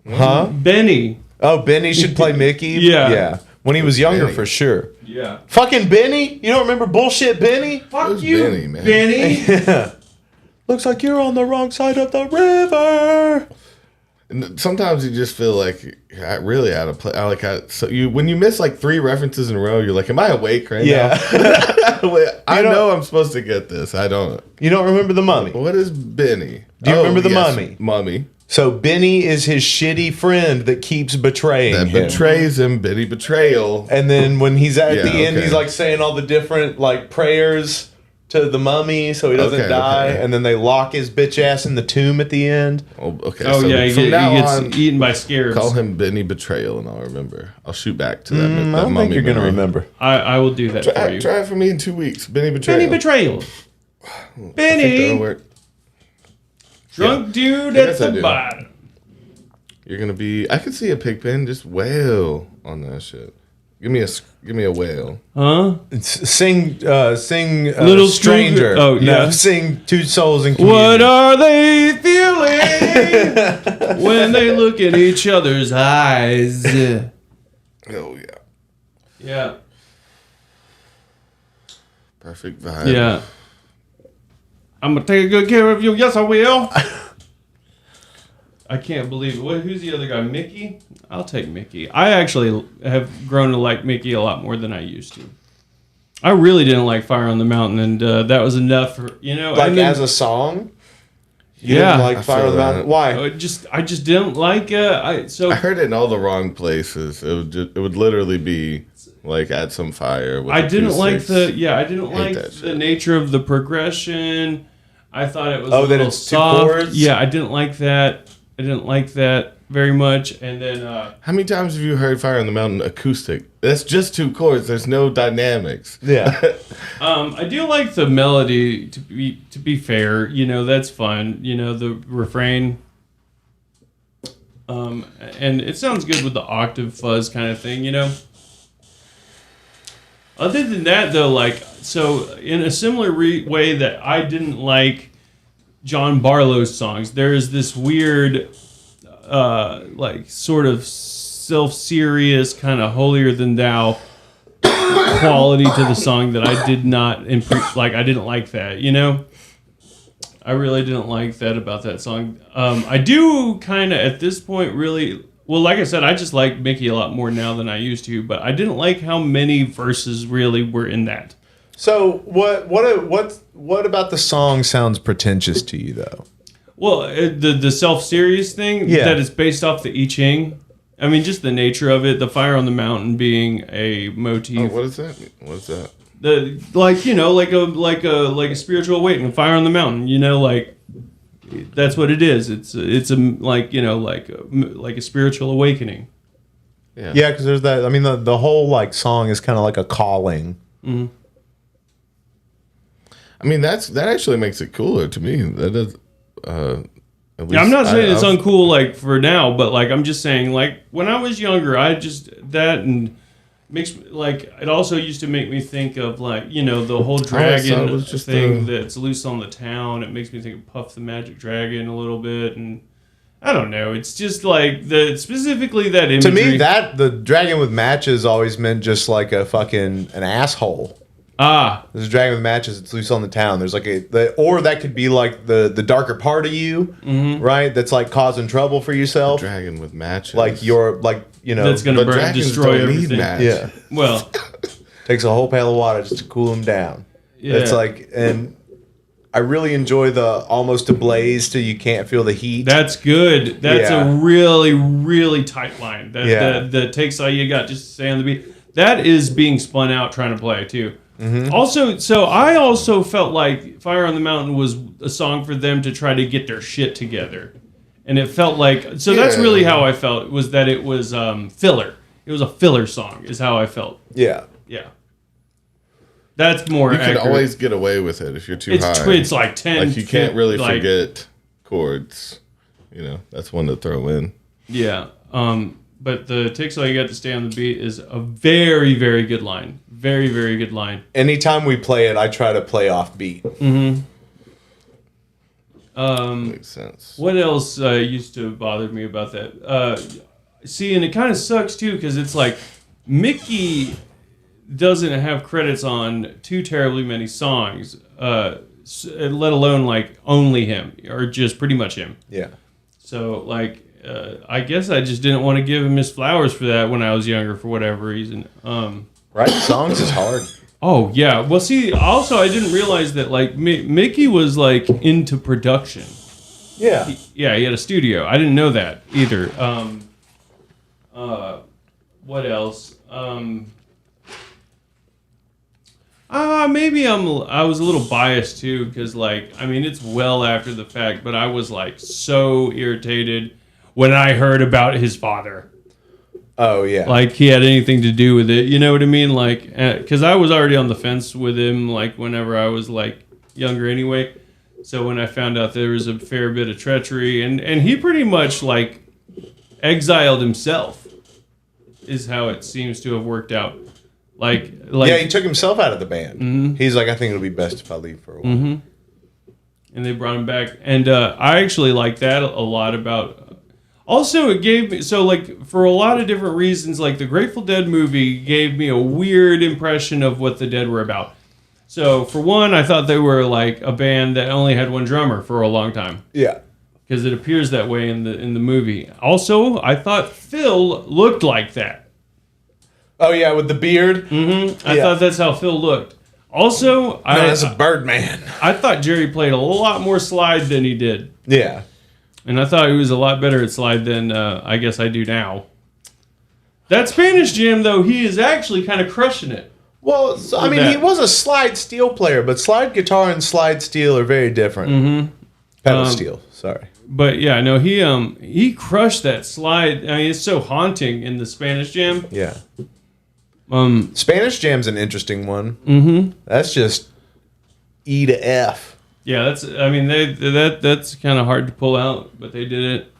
Huh? Benny. Oh, Benny should play Mickey? Yeah. When he was younger, Benny. for sure. Yeah. Fucking Benny? You don't remember bullshit Benny? Fuck Who's you, Benny, man? Benny. Looks like you're on the wrong side of the river. And sometimes you just feel like I really out of play. When you miss like 3 references in a row, you're like, "Am I awake right now?" I know I'm supposed to get this. I don't. You don't remember the Mummy? What is Benny? Do you remember the Mummy? Mummy. So Benny is his shitty friend that keeps betraying him. Betrays him. Benny betrayal. And then when he's at the end, okay. he's like saying all the different like prayers to the mummy so he doesn't die. Okay. And then they lock his bitch ass in the tomb at the end. Oh, okay. Oh, so yeah, he gets eaten by scares. Call him Benny Betrayal, and I'll remember. I'll shoot back to that. I don't think you're going to remember. I will do that for you. Try it for me in 2 weeks. Benny Betrayal. Benny Betrayal. Benny. Drunk dude at the bottom. You're going to be... I could see a Pigpen just wail on that shit. Give me a whale. Huh? Sing Little Stranger. Oh, yeah. No, sing Two Souls in Communion. What are they feeling when they look in each other's eyes? Oh, yeah. Yeah. Perfect vibe. Yeah. I'm going to take good care of you. Yes, I will. I can't believe it. Who's the other guy? Mickey? I'll take Mickey. I actually have grown to like Mickey a lot more than I used to. I really didn't like Fire on the Mountain, and that was enough for, Like as a song? You Yeah. didn't like Fire on the Mountain? Why? I just didn't like I heard it in all the wrong places. It would literally be like add some fire. With I didn't like the shit. nature of the progression. I thought it was that little it's soft. 2 chords? Yeah, I didn't like that. I didn't like that very much. And then how many times have you heard Fire on the Mountain acoustic? That's just 2 chords. There's no dynamics. Yeah. I do like the melody. To be fair, that's fun. The refrain. And it sounds good with the octave fuzz kind of thing. Other than that, though, in a similar way that I didn't like John Barlow's songs, there is this weird, sort of self-serious, kind of holier-than-thou quality to the song that I did not I didn't like that, I really didn't like that about that song. I do kind of, at this point, really... Well, like I said, I just like Mickey a lot more now than I used to, but I didn't like how many verses really were in that. So what about the song sounds pretentious to you though? Well, the self-serious thing that is based off the I Ching. I mean, just the nature of it. The Fire on the Mountain being a motif. Oh, what is that? What is that? Like a spiritual awakening. Fire on the Mountain. That's what it is. It's like a spiritual awakening. Yeah, because there's that. I mean, the whole song is kind of like a calling. Mm-hmm. I mean, that actually makes it cooler to me. That does. At least I'm not saying it's uncool for now, but I'm just saying when I was younger, I just that and makes it also used to make me think of the whole dragon thing that's loose on the town. It makes me think of Puff the Magic Dragon a little bit, and I don't know. It's just specifically that imagery. To me, the dragon with matches always meant just like an asshole. There's a dragon with matches. It's loose on the town. There's or that could be the darker part of you, right? That's causing trouble for yourself. Dragon with matches. That's going to destroy everything. Yeah. Well, takes a whole pail of water just to cool him down. Yeah. It's and I really enjoy the almost ablaze till you can't feel the heat. That's good. That's a really, really tight line. That takes all you got just to stay on the beat. That is being spun out trying to play too. Mm-hmm. Also, so I also felt like Fire on the Mountain was a song for them to try to get their shit together. And it felt that's really how I felt, was that it was filler. It was a filler song, is how I felt. Yeah. Yeah. That's more You accurate. can always get away with it if you're too high. It's like 10. Like you can't really forget chords. You know, that's one to throw in. Yeah. But the Takes All You Got to Stay on the Beat is a very, very good line. Very, very good line. Anytime we play it, I try to play off beat. Mm-hmm. Makes sense. What else used to bother me about that? See, and it kind of sucks too, because it's like Mickey doesn't have credits on too terribly many songs, let alone like only him or just pretty much him. Yeah. So like, I guess I just didn't want to give him his flowers for that when I was younger for whatever reason. Writing songs is hard. Oh yeah. Well, see, also I didn't realize that like Mickey was like into production. Yeah. He had a studio. I didn't know that either. What else? Maybe I was a little biased too, because like, I mean, it's well after the fact, but I was like so irritated when I heard about his father. Oh yeah. Like he had anything to do with it. You know what I mean? Like, because I was already on the fence with him, like whenever I was like younger anyway. So when I found out there was a fair bit of treachery, and he pretty much like exiled himself, is how it seems to have worked out. Like yeah, he took himself out of the band. Mm-hmm. He's like, I think it'll be best if I leave for a while. Mm-hmm. And they brought him back, and I actually like that a lot. About also, it gave me so like for a lot of different reasons. Like the Grateful Dead movie gave me a weird impression of what the Dead were about. So for one, I thought they were like a band that only had one drummer for a long time. Yeah. Because it appears that way in the movie. Also, I thought Phil looked like that. Oh yeah, with the beard. Mm-hmm. I thought that's how Phil looked. Also, as a Birdman. I thought Jerry played a lot more slide than he did. Yeah. And I thought he was a lot better at slide than I guess I do now. That Spanish Jam, though, he is actually kind of crushing it. Well, I mean, he was a slide steel player, but slide guitar and slide steel are very different. Mm-hmm. Pedal steel, sorry. But yeah, no, he crushed that slide. I mean, it's so haunting in the Spanish Jam. Yeah. Spanish Jam's an interesting one. Mm-hmm. That's just E to F. Yeah, that's. I mean, that's kind of hard to pull out, but they did it.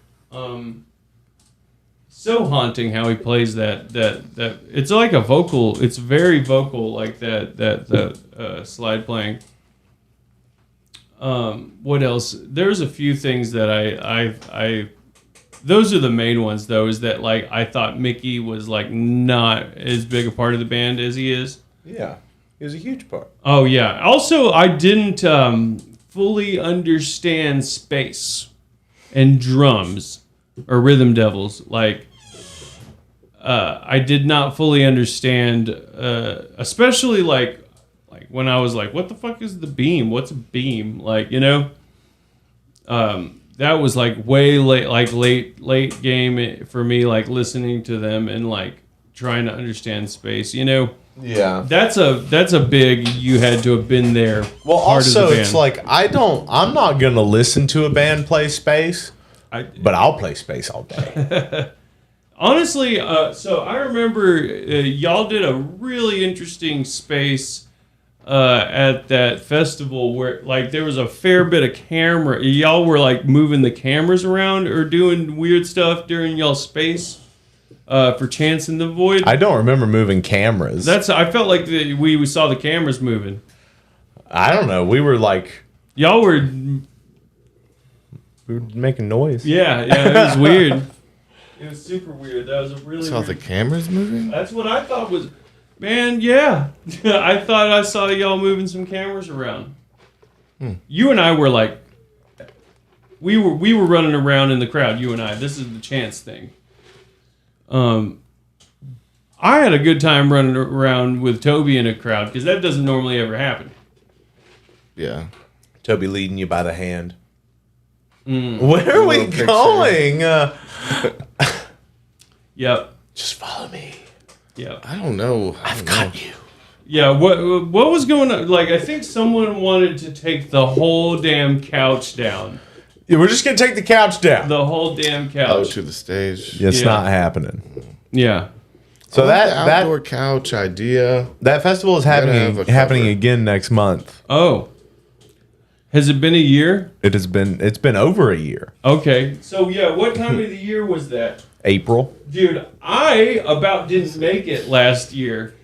So haunting how he plays that. It's like a vocal. It's very vocal, like that slide playing. What else? There's a few things that I those are the main ones, though, is that like I thought Mickey was like not as big a part of the band as he is. Yeah, he was a huge part. Oh yeah. Also, I didn't fully understand space and drums or rhythm devils. Like I did not fully understand, especially like when I was like, what the fuck is the beam? What's a beam? Like, you know, that was like way late game for me, like listening to them and like trying to understand space, you know? Yeah. That's a big, you had to have been there. Well, part also of the band. it's like, I'm not going to listen to a band play space, but I'll play space all day. Honestly, so I remember y'all did a really interesting space at that festival where like there was a fair bit of camera. Y'all were like moving the cameras around or doing weird stuff during y'all's space for Chance in the Void. I don't remember moving cameras. I felt like we saw the cameras moving. I don't know. We were like, y'all were making noise. Yeah, it was weird. It was super weird. That was a really saw weird. the cameras moving? That's what I thought was. Man, yeah. I thought I saw y'all moving some cameras around. You and I were like, we were running around in the crowd. You and I. This is the Chance thing. I had a good time running around with Toby in a crowd because that doesn't normally ever happen. Yeah. Toby leading you by the hand. Where are we going? Yep. Just follow me. Yeah. I don't know. I've got you. Yeah, what was going on? Like, I think someone wanted to take the whole damn couch down. Yeah, we're just going to take the couch down. The whole damn couch. Oh, to the stage. It's not happening. Yeah. So the outdoor couch idea. That festival is happening again next month. Oh. Has it been a year? It's been over a year. Okay. So yeah, what time of the year was that? April. Dude, I about didn't make it last year.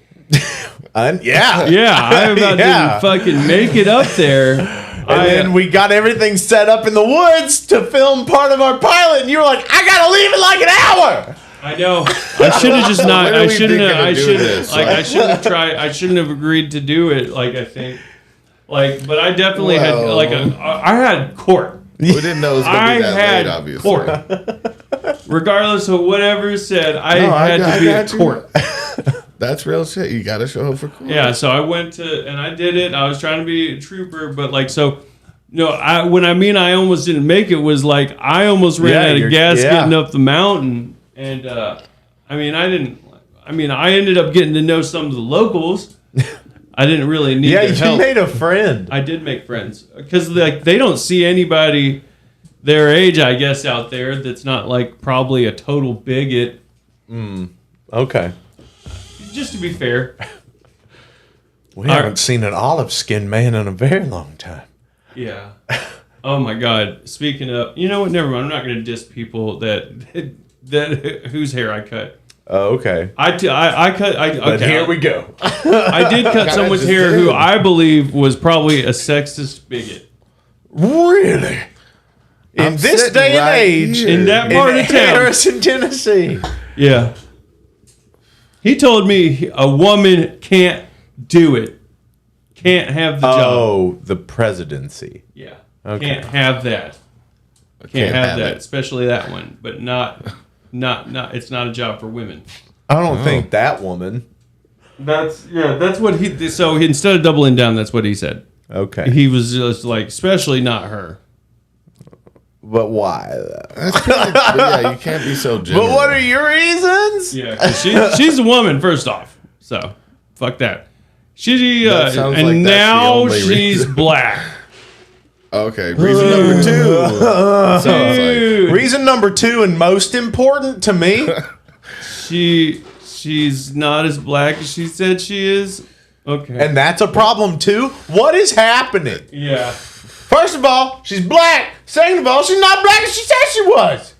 Yeah. Yeah, I about didn't fucking make it up there. And then we got everything set up in the woods to film part of our pilot, and you were like, I gotta leave in like an hour. I know. I should have just not. I shouldn't have tried. I shouldn't have agreed to do it. Like I think, but I definitely had I had court. We didn't know it was going to be that late, obviously. Court. Regardless of whatever said, I had to be at court. That's real shit. You got to show up for court. Yeah, so I went to, and I did it. I was trying to be a trooper, but when I almost didn't make it was like I almost ran out of gas getting up the mountain. And, I ended up getting to know some of the locals. I didn't really need their help. You made a friend. I did make friends. Because, they don't see anybody their age, I guess, out there that's not, probably a total bigot. Okay. Just to be fair. We haven't seen an olive-skinned man in a very long time. Yeah. Oh, my God. Speaking of... You know what? Never mind. I'm not going to diss people that whose hair I cut. Oh, okay. I cut. Okay. Here we go. I did cut someone's hair who I believe was probably a sexist bigot. Really? In this day and age, in that part of town, Harrison, Tennessee. Yeah. He told me a woman can't do it. Can't have the job. Oh, the presidency. Yeah. Okay. Can't have that. Can't have that, especially that one. But not. It's not a job for women. I don't think that woman. That's what he. So instead of doubling down, that's what he said. Okay. He was just especially not her. But why? You can't be so general. But what are your reasons? Yeah, 'cause she's a woman first off. So fuck that. And now she's black. Okay, reason number 2. Reason number 2, and most important to me, she's not as black as she said she is. Okay, and that's a problem too. What is happening? Yeah. First of all, she's black. Second of all, she's not black as she said she was.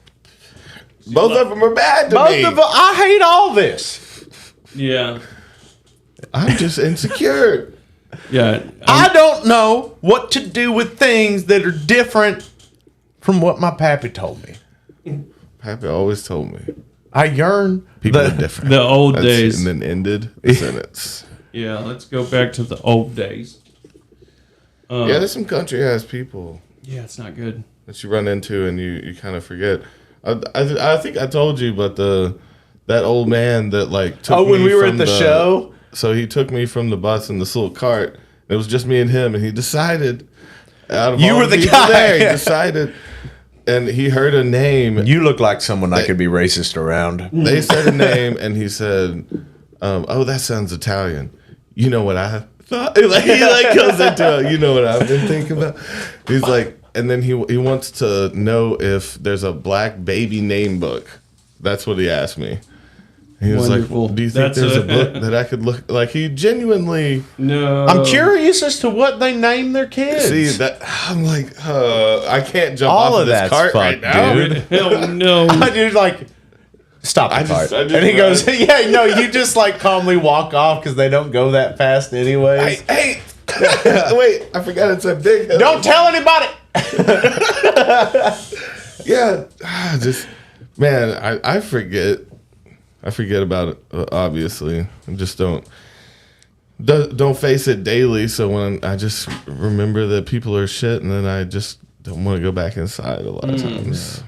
Both of them are bad to me. Both of them. I hate all this. Yeah. I'm just insecure. Yeah. I don't know what to do with things that are different from what my pappy told me. Pappy always told me. I yearn. People are different. The old days. And then ended the sentence. Yeah, let's go back to the old days. There's some country ass people. Yeah, it's not good. That you run into and you kind of forget. I think I told you, but that old man that took me when we were at the show? So he took me from the bus in this little cart. It was just me and him, and he decided out of you all were the people guy. There, he decided, and he heard a name. You look like someone I could be racist around. They said a name, and he said, "Oh, that sounds Italian." You know what I thought? He goes into, you know what I've been thinking about. He's like, and then he wants to know if there's a black baby name book. That's what he asked me. He was Wonderful. like, "Do you think there's a book that I could look?" Like he genuinely. No. I'm curious as to what they name their kids. See that? I'm like, I can't jump all off of this that's cart fucked, right now. dude. Hell no. Dude, stop the cart. I just and he goes, "Yeah, no." You just calmly walk off because they don't go that fast anyways. Hey, wait! I forgot it's a big. Don't tell anybody. Yeah, just man, I forget. I forget about it, obviously. I just don't face it daily. So when I just remember that people are shit, and then I just don't want to go back inside a lot of times.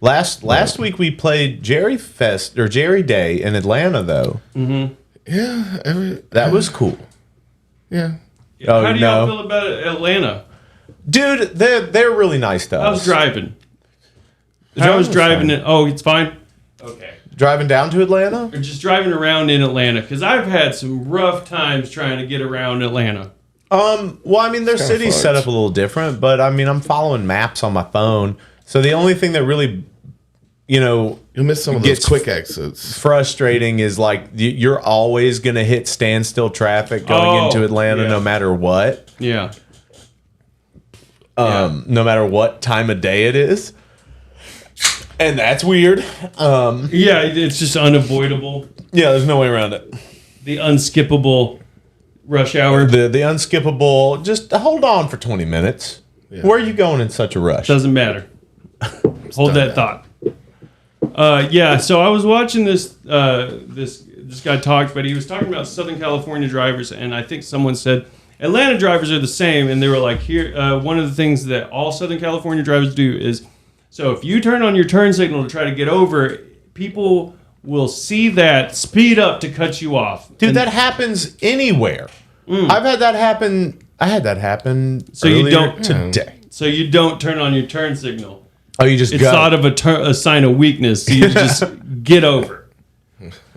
Last week we played Jerry Day in Atlanta, though. Mm-hmm. Yeah, that was cool. Yeah. Oh, how do y'all feel about Atlanta? Dude, they're really nice to us. I was driving. I was driving it. Oh, it's fine. Okay. Driving down to Atlanta? Or just driving around in Atlanta, because I've had some rough times trying to get around Atlanta. Well, I mean, their city's set up a little different, but I mean, I'm following maps on my phone. So the only thing that really you'll miss some of those quick exits. Frustrating is like you're always going to hit standstill traffic going into Atlanta no matter what. Yeah. No matter what time of day it is. And that's weird. Yeah, it's just unavoidable. Yeah, there's no way around it. The unskippable rush hour. The unskippable, just hold on for 20 minutes. Yeah. Where are you going in such a rush? Doesn't matter. Hold that thought. So I was watching this guy talk, but he was talking about Southern California drivers, and I think someone said Atlanta drivers are the same, and they were like, here, one of the things that all Southern California drivers do is, so if you turn on your turn signal to try to get over, people will see that, speed up to cut you off. Dude, that happens anywhere. I've had that happen. I had that happen. So you don't today. So you don't turn on your turn signal. Oh, you just it's go. thought of a sign of weakness. So you just get over.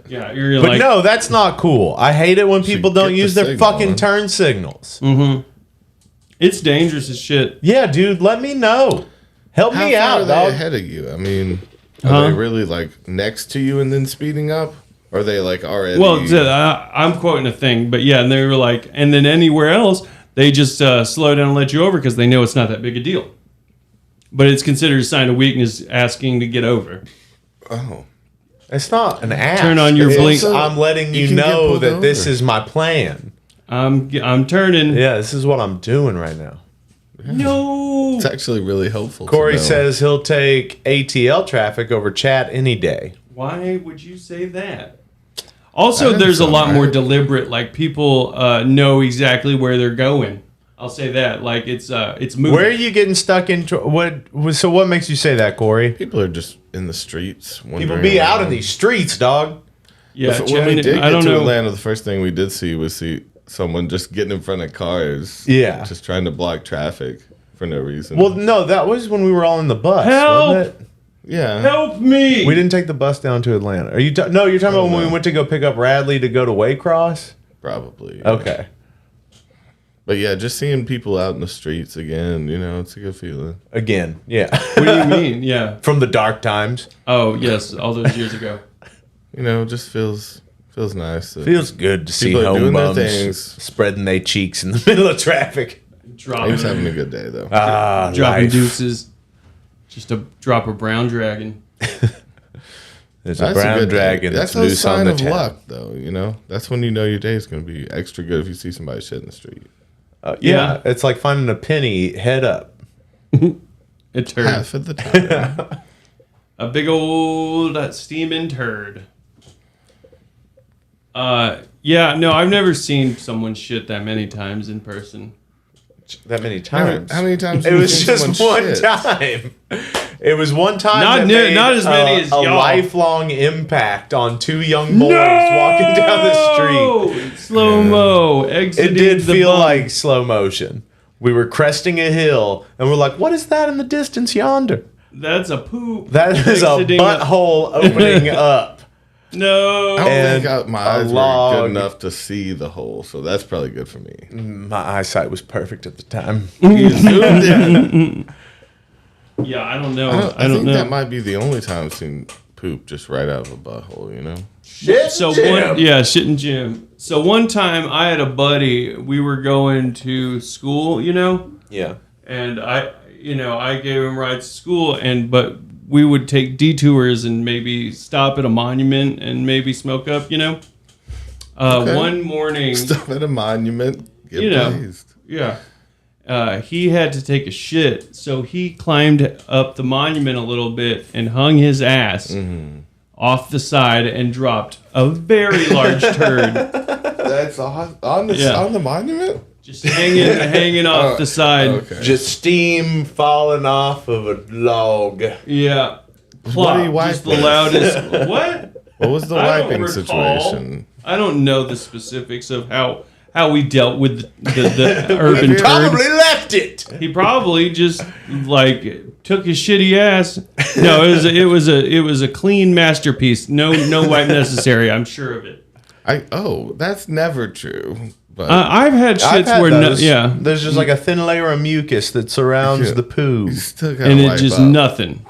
Yeah, you're but like, no, that's not cool. I hate it when people don't use their fucking turn signals. Mm-hmm. It's dangerous as shit. Yeah, dude, let me know. Help me out, are dog. they ahead of you? I mean, are they really like next to you and then speeding up? Or are they like already? Well, I'm quoting a thing, but yeah, and they were like, and then anywhere else, they just slow down and let you over because they know it's not that big a deal. But it's considered a sign of weakness asking to get over. Oh. It's not an ask. Turn on your blink. I'm letting you know that this is my plan. I'm turning. Yeah, this is what I'm doing right now. No. It's actually really helpful. Corey says he'll take ATL traffic over chat any day. Why would you say that? Also, there's a lot more deliberate. Like people know exactly where they're going. I'll say that. Like it's moving. Where are you getting stuck into? So what makes you say that, Corey? People are just in the streets. People be out in these streets, dog. Yeah. When we did get to Atlanta, the first thing we did see someone just getting in front of cars. Yeah. Just trying to block traffic for no reason. Well, no, that was when we were all in the bus. Help! Wasn't it? Yeah. Help me! We didn't take the bus down to Atlanta. Are you? No, you're talking about when we went to go pick up Radley to go to Waycross? Probably. Yeah. Okay. But yeah, just seeing people out in the streets again, it's a good feeling. Again, yeah. What do you mean? Yeah. From the dark times. Oh, yes, all those years ago. Just feels nice. Feels good to see home bums spreading their cheeks in the middle of traffic. He was having a good day, though. Dropping deuces. Just a drop of brown dragon. There's a brown dragon that's loose on the sign of luck, though, That's when you know your day is going to be extra good if you see somebody shit in the street. Yeah, it's like finding a penny head up. A turd. Half of the time. A big old steaming turd. No, I've never seen someone shit that many times in person. That many times? How many times? It was just one time. It was one time. Not as many as y'all. A lifelong impact on two young boys walking down the street. Slow mo. Exiting it did the feel bump. like slow motion. We were cresting a hill, and we're like, "What is that in the distance yonder?" That's a poop. That is a butthole opening up. No. I don't think my eyes were good enough to see the hole, so that's probably good for me. My eyesight was perfect at the time. Yeah, I don't know. I don't think that might be the only time I've seen poop just right out of a butthole, Shit and Jim. So one time I had a buddy, we were going to school, Yeah. And I gave him rides to school, but we would take detours and maybe stop at a monument and maybe smoke up, Okay. One morning. Stop at a monument, get blazed. Yeah. He had to take a shit, so he climbed up the monument a little bit and hung his ass off the side and dropped a very large turd. That's on the monument? Just hanging off the side. Okay. Just steam falling off of a log. Yeah. What do you wipe just the loudest. What? What was the wiping situation? I don't know the specifics of how we dealt with the urban He turd. probably left it. He probably just took his shitty ass. No, it was a clean masterpiece. No wipe necessary. I'm sure of it. That's never true. But I've had shits where there's just like a thin layer of mucus that surrounds the poo, you still gotta and wipe it's just up. nothing.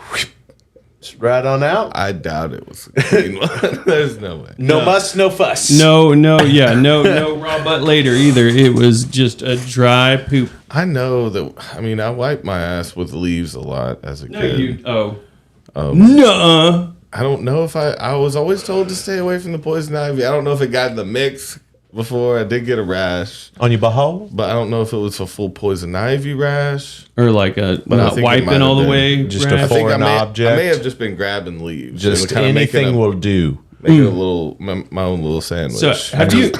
Just right on out. I doubt it was a clean one. There's no way. No muss, no fuss. No raw butt later either. It was just a dry poop. I know that. I mean, I wiped my ass with leaves a lot as a kid. Nuh-uh. I don't know if I was always told to stay away from the poison ivy. I don't know if it got in the mix before. I did get a rash on your butthole, but I don't know if it was a full poison ivy rash or like not wiping all the way. Just a foreign object. I may have just been grabbing leaves. Just anything will do. Make it a little my own little sandwich. So have you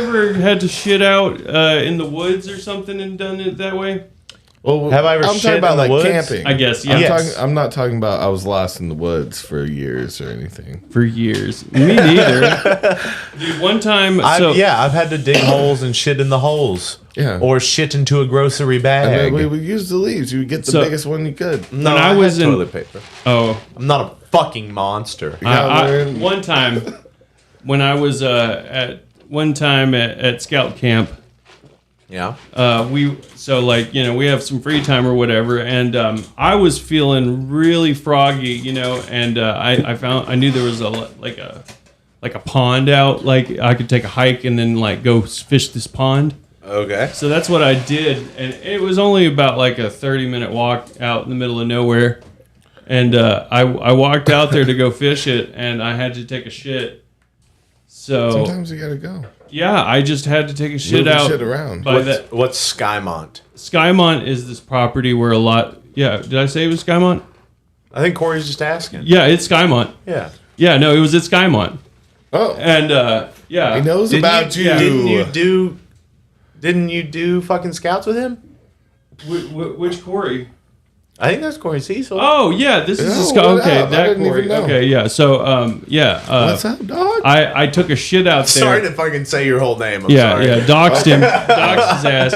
ever had to shit out in the woods or something and done it that way? Well, have I ever? I'm talking about like woods? Camping. I guess. Yeah. I'm not talking about I was lost in the woods for years or anything. For years, me neither. Dude, one time, I've had to dig holes and shit in the holes. Yeah. Or shit into a grocery bag. And we would use the leaves. You would get the biggest one you could. No, I was in toilet paper. Oh, I'm not a fucking monster. One time, when I was at scout camp. Yeah. We have some free time or whatever, and I was feeling really froggy, and I knew there was a pond out, like I could take a hike and then like go fish this pond. Okay. So that's what I did, and it was only about like a 30-minute walk out in the middle of nowhere, and I walked out there to go fish it, and I had to take a shit. So sometimes you gotta go. Yeah, I just had to take a shit out. Shit around. What's Skymont? Skymont is this property where a lot. Yeah, did I say it was Skymont? I think Corey's just asking. Yeah, it's Skymont. Yeah. Yeah, no, it was at Skymont. Oh. And yeah, he knows about you. Didn't you do fucking scouts with him? Which Corey? I think that's Corey Cecil. Oh yeah, this is a scout. Okay, that Corey. Okay, yeah. So what's up, dog? I took a shit out there. Sorry to fucking say your whole name. I'm sorry. Yeah, doxed him, doxed his ass.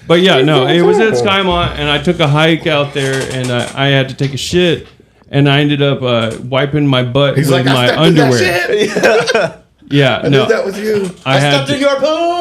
But yeah, no, it was at Skymont, and I took a hike out there, and I had to take a shit, and I ended up wiping my butt with my underwear. Yeah, I knew that was you. I stepped in your poo.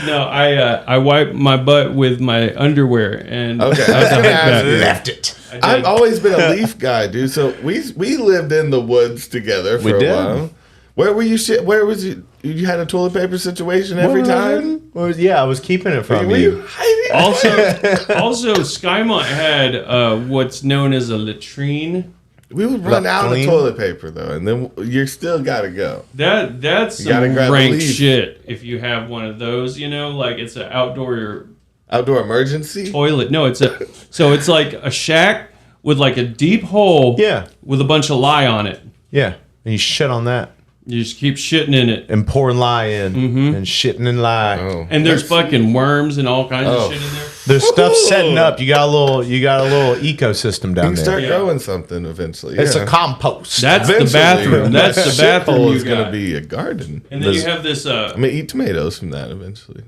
No, I wiped my butt with my underwear, and I left it. I've always been a leaf guy, dude. So we lived in the woods together for a while. Where were you? Where was you? You had a toilet paper situation every time. I was keeping it from you. Also, Skymont had what's known as a latrine. We would run out of toilet paper though, and then you still gotta go. That's some rank shit. If you have one of those, like it's an outdoor emergency toilet. No, it's like a shack with like a deep hole. Yeah. With a bunch of lye on it. Yeah, and you shit on that. You just keep shitting in it. And pouring lye in. Mm-hmm. And shitting in lye. Oh. And there's fucking worms and all kinds of shit in there. There's stuff setting up. You got a little ecosystem down there. You can start growing something eventually. It's a compost. That's the bathroom. That's the bathroom. Is going to be a garden. And then you have this. I'm going to eat tomatoes from that eventually.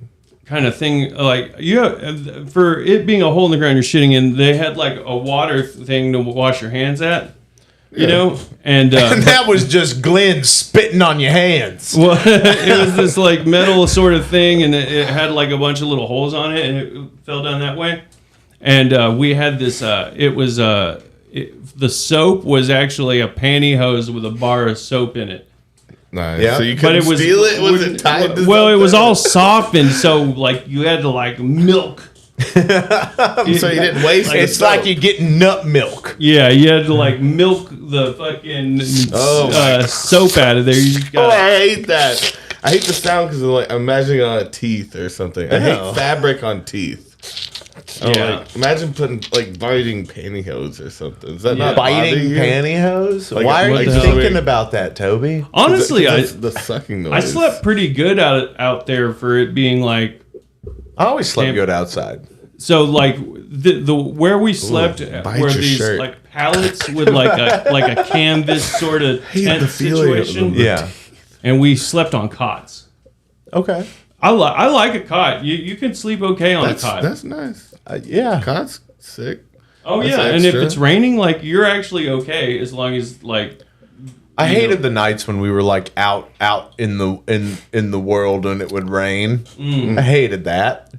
Kind of thing, like for it being a hole in the ground you're shitting in, they had like a water thing to wash your hands at. And that was just Glenn spitting on your hands. Well, it was this like metal sort of thing, and it had like a bunch of little holes on it, and it fell down that way. And we had this. The soap was actually a pantyhose with a bar of soap in it. Nice. Yeah. So you couldn't steal it? Was it tied to Well, it was all softened, so like you had to like milk. So you didn't waste it. It's like you're getting nut milk. Yeah, you had to like milk the fucking soap out of there. I hate that. I hate the sound because like I'm imagining on teeth or something. I hate fabric on teeth. Imagine putting like biting pantyhose or something. Is that not biting pantyhose? Like, why are you thinking about that, Toby? Honestly, the sucking noise. I slept pretty good out there for it being like. I always slept good outside. So like the where we slept were these like pallets with like a canvas sort of tent situation. Yeah, and we slept on cots. Okay, I like a cot. You can sleep okay on a cot. That's nice. Yeah, cot's sick. Oh that's extra. And if it's raining, like you're actually okay as long as like. I hated the nights when we were like out in the world and it would rain. I hated that.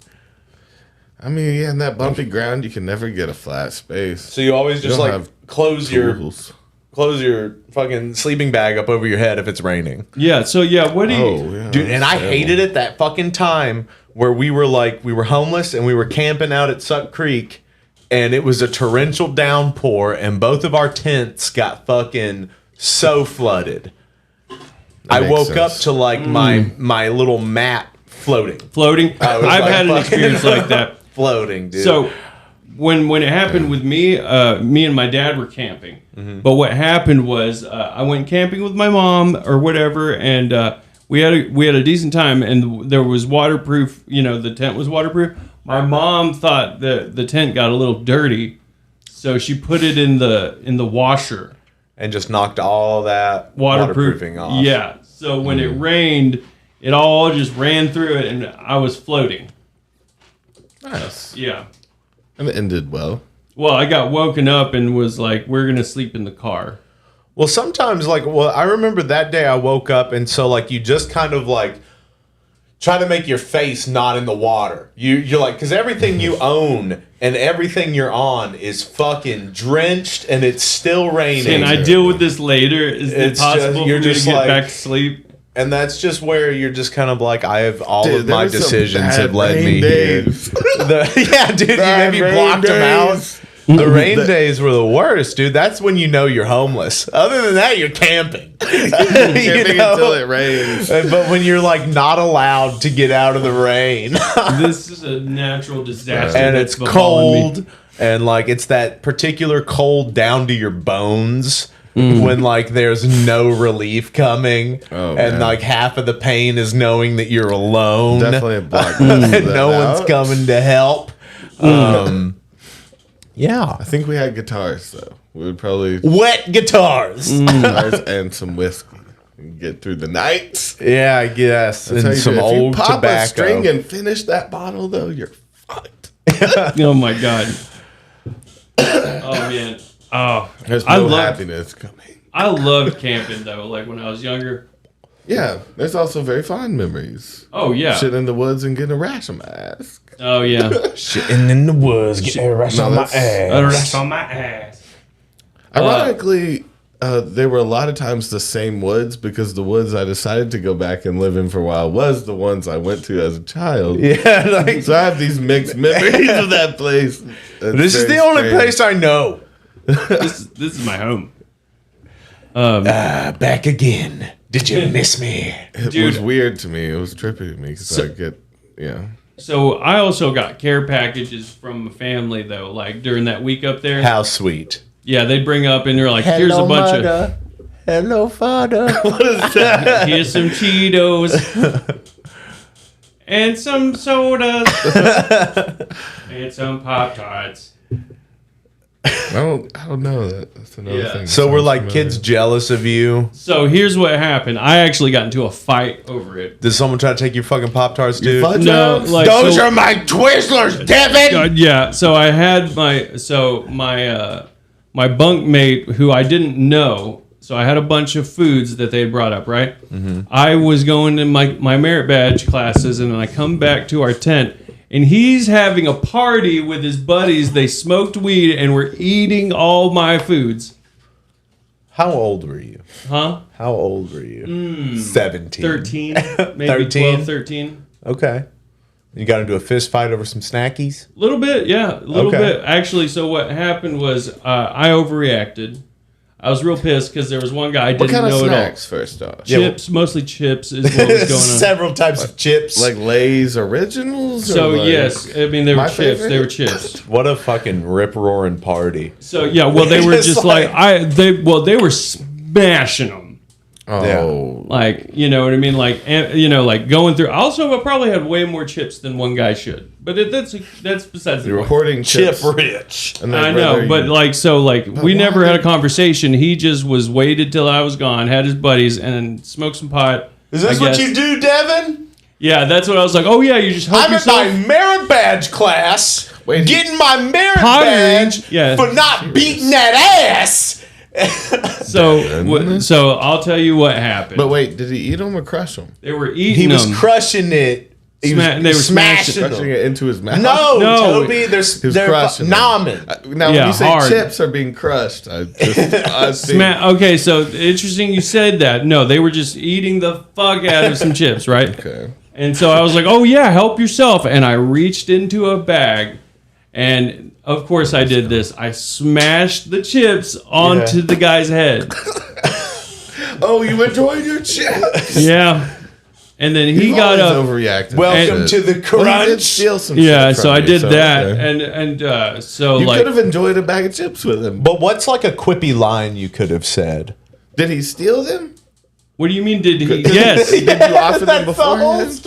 I mean, yeah, in that bumpy ground, you can never get a flat space. So you always just like close tools. your fucking sleeping bag up over your head if it's raining. Yeah. So yeah, what do you? Yeah, Dude, and I hated it that fucking time where we were homeless and we were camping out at Suck Creek, and it was a torrential downpour, and both of our tents got fucking so flooded. I woke up to like my little mat floating. I've had an experience like that. Floating, dude. So when it happened with me, me and my dad were camping. Mm-hmm. But what happened was I went camping with my mom or whatever, and we had a decent time, and there was waterproof. The tent was waterproof. My mom thought the tent got a little dirty, so she put it in the washer and just knocked all that waterproofing off. Yeah. So when it rained, it all just ran through it, and I was floating. Nice. Yeah. And it ended well. Well, I got woken up and was like, we're going to sleep in the car. Well, sometimes, I remember that day I woke up, and so, you just kind of, try to make your face not in the water. You're like, because everything you own and everything you're on is fucking drenched, and it's still raining. Can I deal with this later? Is it possible for me to get back to sleep? And that's just where you're just kind of like, I have all of my decisions have led me here. Yeah, dude, you maybe blocked them out. The rain days were the worst, dude. That's when you know you're homeless. Other than that, you're camping. Camping until it rains. But when you're not allowed to get out of the rain. This is a natural disaster. And it's cold. And it's that particular cold down to your bones. When there's no relief coming, and half of the pain is knowing that you're alone. Definitely a block. And no one's coming to help. Yeah, I think we had guitars though. We would probably wet guitars and some whiskey and get through the nights. Yeah, I guess. And some old if you pop tobacco. a string and finish that bottle though, you're fucked. Oh my god. Oh man. Oh, there's no happiness coming. I loved camping though, when I was younger. Yeah, there's also very fond memories. Oh yeah, shit in the woods and getting a rash on my ass. Oh yeah, shitting in the woods, getting a rash on my ass. A rash on my ass. Ironically, there were a lot of times the same woods because the woods I decided to go back and live in for a while was the ones I went to as a child. Yeah, so I have these mixed memories of that place. This is the only place I know. This is my home. Back again. Did you miss me? It was weird to me. It was trippy to me because So I also got care packages from a family though, during that week up there. How sweet. Yeah, they'd bring up and they're like, here's a bunch of... Hello, father. What is that? Here's some Cheetos. And some sodas. And some Pop-Tarts. I don't know that. That's another thing. So we're kids jealous of you. So here's what happened. I actually got into a fight over it. Did someone try to take your fucking Pop-Tarts, dude? No, those are my Twizzlers, Devin. Yeah. So I had my bunkmate who I didn't know. So I had a bunch of foods that they had brought up, right? Mm-hmm. I was going to my merit badge classes, and then I come back to our tent. And he's having a party with his buddies. They smoked weed and were eating all my foods. How old were you? Huh? How old were you? 17. 13. Maybe 12, 13. Okay. You got into a fist fight over some snackies? A little bit, yeah. A little bit. Actually, so what happened was I overreacted. I was real pissed because there was one guy I didn't know at all. What kind of snacks, first off? Chips, mostly chips is what was going on. Several types of chips. Like Lay's Originals? So, yes. I mean, they were chips. Favorite? They were chips. What a fucking rip-roaring party. So, yeah, well, they were just they were smashing them. Oh. You know what I mean? Going through. Also, I probably had way more chips than one guy should. But that's besides the You're point. reporting Chip rich. I know, but we never had a conversation. He just waited till I was gone, had his buddies, and smoked some pot. Is this what you do, Devin? Yeah, that's what I was like. Oh yeah, you just help yourself. I'm in my merit badge class, getting my merit badge for not beating that ass. So I'll tell you what happened. But wait, did he eat them or crush them? They were eating He was them. crushing it They were smashing Crushing it into his mouth. No, No. Toby, they're crushing them. nomin. Now, Yeah, when you say hard. chips are being crushed, I see. Okay, so interesting you said that. No, they were just eating the fuck out of some chips, right? Okay. And so I was like, oh yeah, help yourself. And I reached into a bag, and of course I did this. I smashed the chips onto the guy's head. Oh, you enjoyed your chips? Yeah. And then he got up. Overreacted. Welcome to the crunch. Well, he did steal some Yeah, chips so from I you, did so, that, okay. and so You like, could have enjoyed a bag of chips with him. But what's like a quippy line you could have said? Did he steal them? what do you mean? Did he? Yes. Did you offer them beforehand?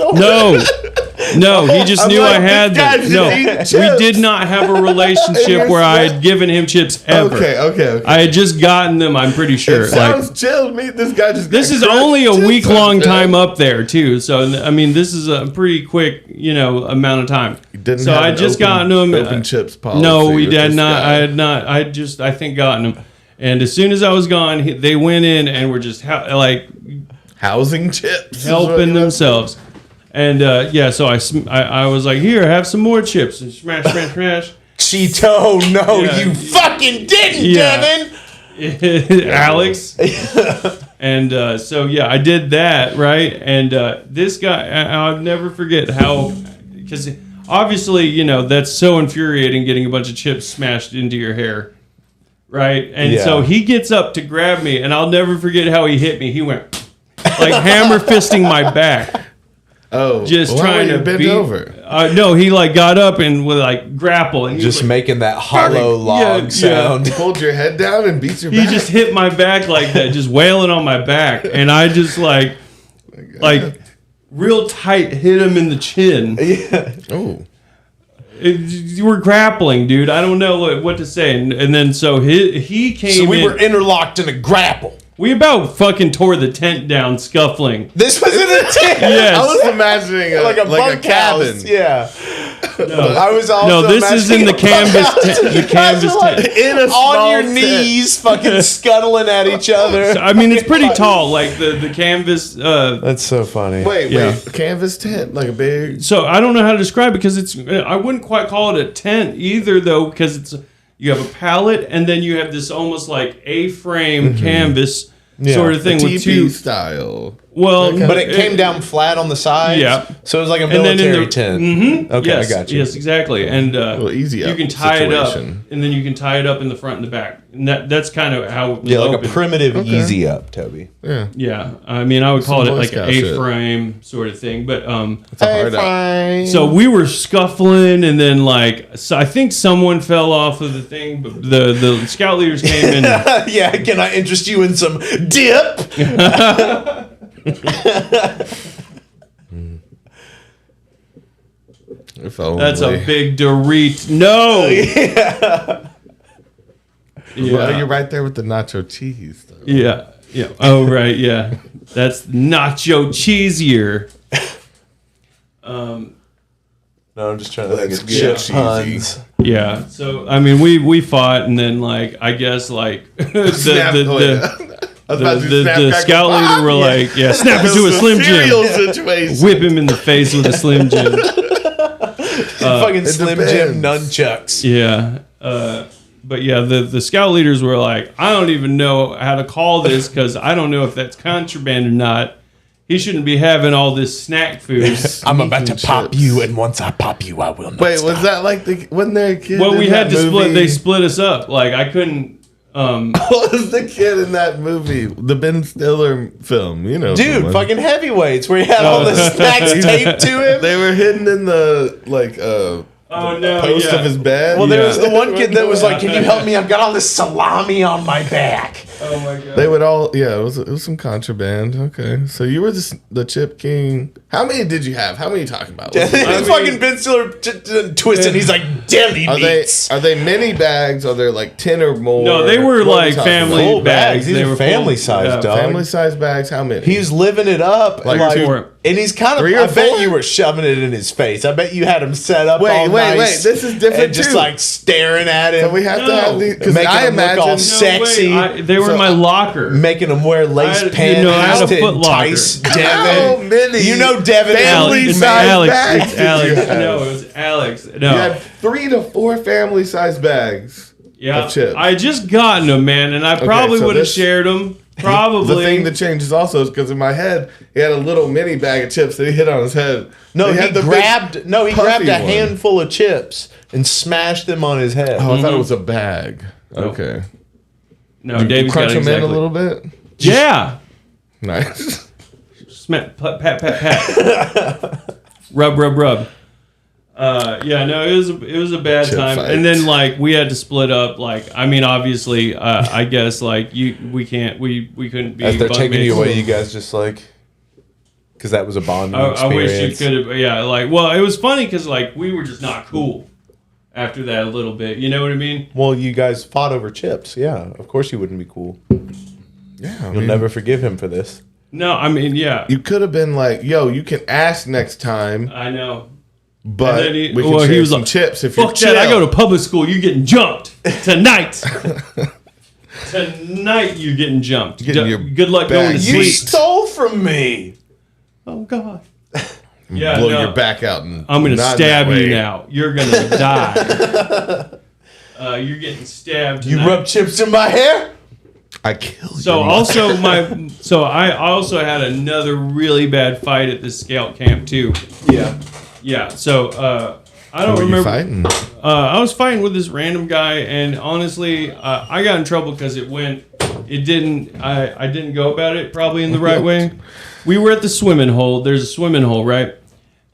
No, he just I'm knew like, I had this guy them. just No, eating we chips. did not have a relationship where I had given him chips ever. Okay. I had just gotten them. I'm pretty sure. It Like, sounds chill to me. This guy just. this got is crushed only a chips week-long on time him. up there too. So I mean, this is a pretty quick, amount of time. Didn't So have I an just open- gotten them. open chips policy No, we with did this not. guy. I had not. I think gotten them. And as soon as I was gone, they went in and were just Housing chips. is what helping you- themselves. And so I was like, here, have some more chips. And smash. Cheeto, no, Yeah. you fucking didn't, Yeah. Devin. Alex. And I did that, right? And this guy, I'll never forget how, because obviously, that's so infuriating getting a bunch of chips smashed into your hair, right? And so he gets up to grab me, and I'll never forget how he hit me. He went like hammer fisting my back. Oh, Just why trying were you to bent beat over. No, he got up and would grapple, and he Just was, making that hollow log yeah. sound. He pulled your head down and beat your he back. just hit my back like that, just wailing on my back, and I just like real tight hit him in the chin. Oh. You were grappling, dude. I don't know what to say, and then so he came. So we in. were interlocked in a grapple. We about fucking tore the tent down, scuffling. This was in a tent. Yes. I was imagining like a bunk cabin. house. Yeah. No. I was also No, this is in the imagining a canvas bunk house. tent. The You guys canvas are, like, tent. In a small on your tent. knees, fucking scuttling at each other. I mean, it's pretty tall. Like the canvas. That's so funny. Wait, Yeah. canvas tent, like a big. So I don't know how to describe it because it's. I wouldn't quite call it a tent either, though, because it's. You have a pallet, and then you have this almost like A-frame canvas sort of thing TP with two. style. Well, But it came down flat on the sides. Yeah. So it was like a And then in military the- tent. Mm-hmm. Okay, yes, I got you. Yes, exactly. And easy you up can tie it up, situation. and then you can tie it up in the front and the back. And that's kind of how it was Yeah, like open. a primitive easy up, Toby. Yeah. Yeah, I mean, I would call Some it Boy like an Scout shit. A-frame sort of thing. But It's a hard up. so we were scuffling, and then so I think someone fell off of the thing. But the scout leaders came in. Yeah, can I interest you in some dip? If only. That's a big Dorito. No. Well, you're right there with the nacho cheese. Though. Yeah. Yeah. Oh, right. Yeah. That's nacho cheesier. No, I'm just trying to think Let's of get chip puns. Yeah. So I mean, we fought, and then I guess Snap- the I was about to do snap, the crackle, scout leader pop. were like, yeah, snap into a Slim Cereal Jim, situation. whip him in the face with a Slim Jim. Fucking Slim Jim depends. nunchucks. Yeah. But yeah, the scout leaders were like, I don't even know how to call this because I don't know if that's contraband or not. He shouldn't be having all this snack food. I'm about to pop chips. you, and once I pop you, I will not Wait, stop. was that like when they're a kid? Well, we in had that to split. movie? They split us up. Like I couldn't. What was the kid in that movie? The Ben Stiller film, you know. Dude, someone. fucking heavyweights where he had all the snacks taped to him. They were hidden in the Oh no! post yeah. of his bed. Well, there was Yeah. the one kid that was like, "Can you help me? I've got all this salami on my back." Oh my god! They would all, yeah. It was some contraband. Okay, so you were the chip king. How many did you have? How many are you talking about? It's fucking Ben Stiller twisting. He's like, "Deli Are meats." they mini bags? Are there like 10 or more? No, they were What are we like talking family about? Full bags. bags. These They are were family full- size, yeah. dog. Family size bags. How many? He was living it up. Like Like, two- Four. And he's kind of. I bet you were shoving it in his face. I bet you had him set up. Wait. This is different and just like staring at him. So we have to have these because I imagine look all sexy. They were in my locker, making him wear lace pants. I had a Foot Locker. Devin. Many You know Devin. family-sized bags. It's Alex. No, it was Alex. No, you had 3 to 4 family-sized bags. Yeah, of chips. I just gotten them, man, and I probably would have shared them. Probably. The thing that changes also is because in my head, he had a little mini bag of chips that he hit on his head. No, he grabbed a handful of chips and smashed them on his head. Oh, I thought it was a bag. Okay. No, David's crunch got them in a little bit. Yeah. Nice. Pat. Rub. Yeah, no, it was a bad Chip time, fight. and then like we had to split up. Like, I mean, obviously, I guess like we couldn't be. As they're taking bunkmates. you away, you guys just like, because that was a bonding I wish experience. you could have. Yeah, like, well, it was funny because like we were just not cool after that a little bit. You know what I mean? Well, you guys fought over chips. Yeah, of course you wouldn't be cool. Yeah, You'll never forgive him for this. No, I mean, yeah, You could have been like, "Yo, you can ask next time, I know. but And then we can share some like, chips if fuck you're chill." that, I go to public school, you're getting jumped tonight. Tonight you're getting jumped. Getting your Good luck going to back You sleep. stole from me. Oh, God. Yeah, blow no. your back out. And I'm going to not stab that you way. now. You're going to die. You're getting stabbed You tonight. rub chips in my hair? I killed you. So I also had another really bad fight at the scout camp too. Yeah. So I don't remember. Fighting? I was fighting with this random guy, and honestly, I got in trouble because I didn't go about it probably in the right way. We were at the swimming hole. There's a swimming hole, right?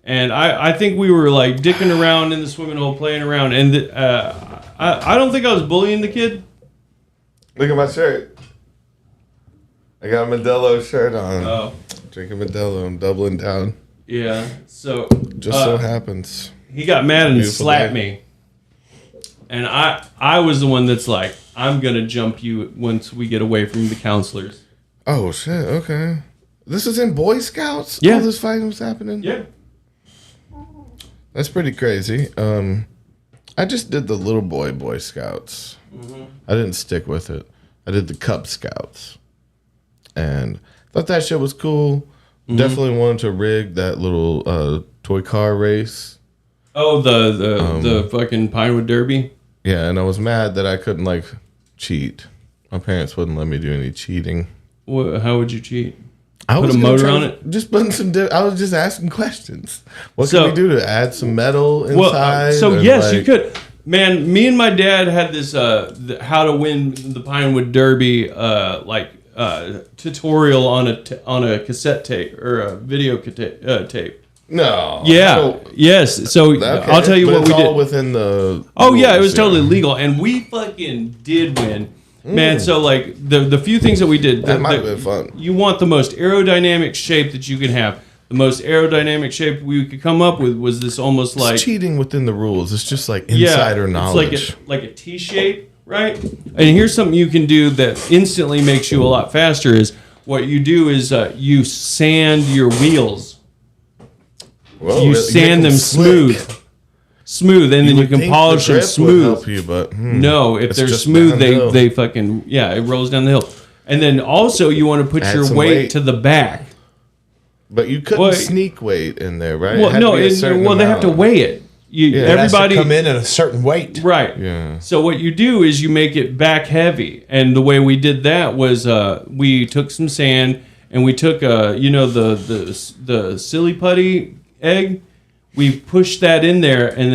And I think we were like dicking around in the swimming hole, playing around, and I don't think I was bullying the kid. Look at my shirt. I got a Modelo shirt on. Oh. Drinking Modelo. I'm doubling down. Yeah. So Just so happens. he got mad and Beautiful slapped day. me, and I was the one that's like, I'm gonna jump you once we get away from the counselors. Oh shit. Okay. This is in Boy Scouts. Yeah. All this fighting was happening. Yeah. That's pretty crazy. I just did the little Boy Scouts. I didn't stick with it. I did the Cub Scouts, and thought that shit was cool. Definitely wanted to rig that little toy car race. Oh, the fucking Pinewood Derby. Yeah, and I was mad that I couldn't like cheat. My parents wouldn't let me do any cheating. How would you cheat? I Put was a gonna motor try on to- it? Just putting some. I was just asking questions. What So- can we do to add some metal inside? Well, so and, yes, you like- could. Man, me and my dad had this how to win the Pinewood Derby tutorial on a cassette tape or a video tape. No. Yeah. So- Yes. So okay, I'll tell you but what it's we all did. within the. Oh yeah, it rules, was totally legal, and we fucking did win, man. So like the few things that we did, That might have been fun. You want the most aerodynamic shape that you can have. The most aerodynamic shape we could come up with was this almost like It's cheating within the rules. It's just like insider knowledge. It's like a T shape, right? And here's something you can do that instantly makes you a lot faster. Is what you do is you sand your wheels. Whoa, You make sand them slick. smooth, and then you would can think polish the them grip would smooth. help you, but No, if it's they're just smooth, downhill. they fucking it rolls down the hill. And then also you want to put Add your some weight weight. to the back. But you couldn't Well, sneak weight in there, right? It Well, had no, to be a certain they have to amount. weigh it. Yeah. It has to Everybody come in at a certain weight. right. Yeah. So what you do is you make it back heavy, and the way we did that was we took some sand and we took the silly putty egg. We pushed that in there and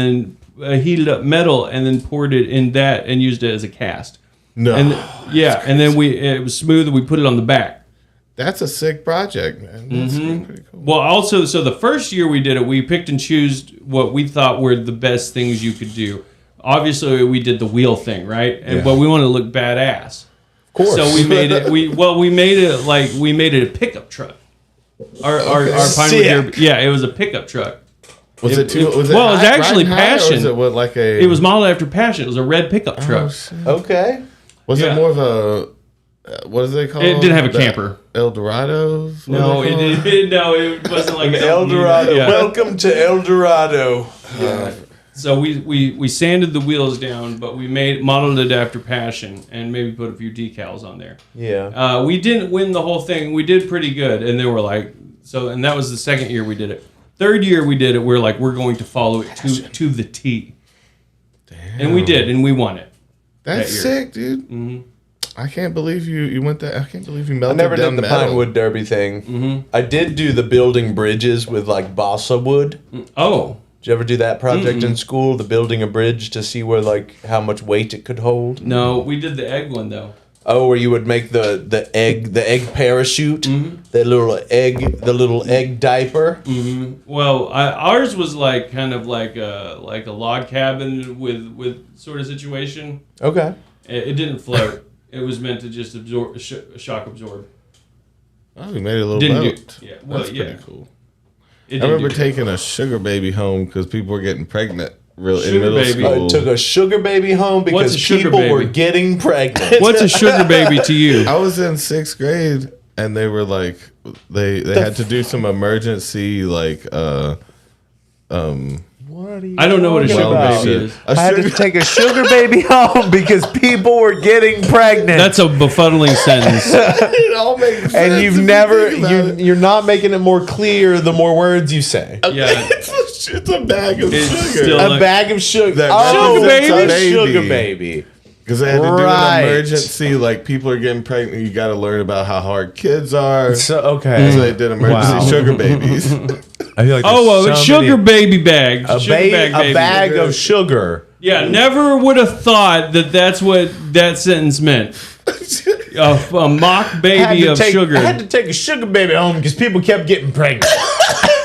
then heated up metal and then poured it in that and used it as a cast. No. And and then it was smooth and we put it on the back. That's a sick project, man. That's pretty cool. Well, also, so the first year we did it, we picked and chose what we thought were the best things you could do. Obviously, we did the wheel thing, right? But we wanted to look badass. Of course. So we made it. We made it a pickup truck. Our Pinewood Sick. Derby. Yeah, it was a pickup truck. Was it well, it was actually Passion. Or was it what, like a? It was modeled after Passion. It was a red pickup truck. shit. Okay. Was Yeah. it more of a what is it called? It didn't have a camper. El Dorados? No, it wasn't like El Dorado. Yeah. Welcome to El Dorado. Yeah. So we sanded the wheels down, but we modeled it after Passion and maybe put a few decals on there. Yeah. We didn't win the whole thing. We did pretty good, and they were like, and that was the second year we did it. Third year we did it, we're going to follow it to the T. Damn. And we did, and we won it. That's sick, dude. Mm-hmm. I can't believe you went that. I can't believe you melted I never down did the metal. Pinewood Derby thing. Mm-hmm. I did do the building bridges with like balsa wood. Oh. Did you ever do that project in school? The building a bridge to see where how much weight it could hold? No, we did the egg one though. Oh, where you would make the egg parachute, the little egg diaper. Mm-hmm. Well, ours was kind of like a log cabin with sort of situation. Okay. It didn't float. It was meant to just absorb shock absorb. Oh, we made it a little Didn't boat. do, yeah, well, That's yeah. pretty cool. It I didn't remember do taking a sugar baby home because people were getting pregnant in Sugar middle baby. school. I took a sugar baby home What's because a sugar people baby? were getting pregnant. What's a sugar baby to you? I was in 6th grade and they were like they had to do some emergency What are you I don't know what a talking sugar about? baby is. a I had to sugar- take a sugar baby home because people were getting pregnant. That's a befuddling sentence. It all makes sense and you've if you never think about it. you're not making it more clear the more words you say. Yeah. It's a bag of It's sugar. still- A bag of sugar. That Oh, represents a a sugar baby. baby. Because they had to do Right. an emergency, like people are getting pregnant. You got to learn about how hard kids are. So okay. So they did emergency Wow. sugar babies. I feel like Oh, there's a so sugar many- baby bag. a, Sugar bag baby. bag of sugar. Yeah, never would have thought that's what that sentence meant. A mock baby of sugar. I had to take a sugar baby home because people kept getting pregnant.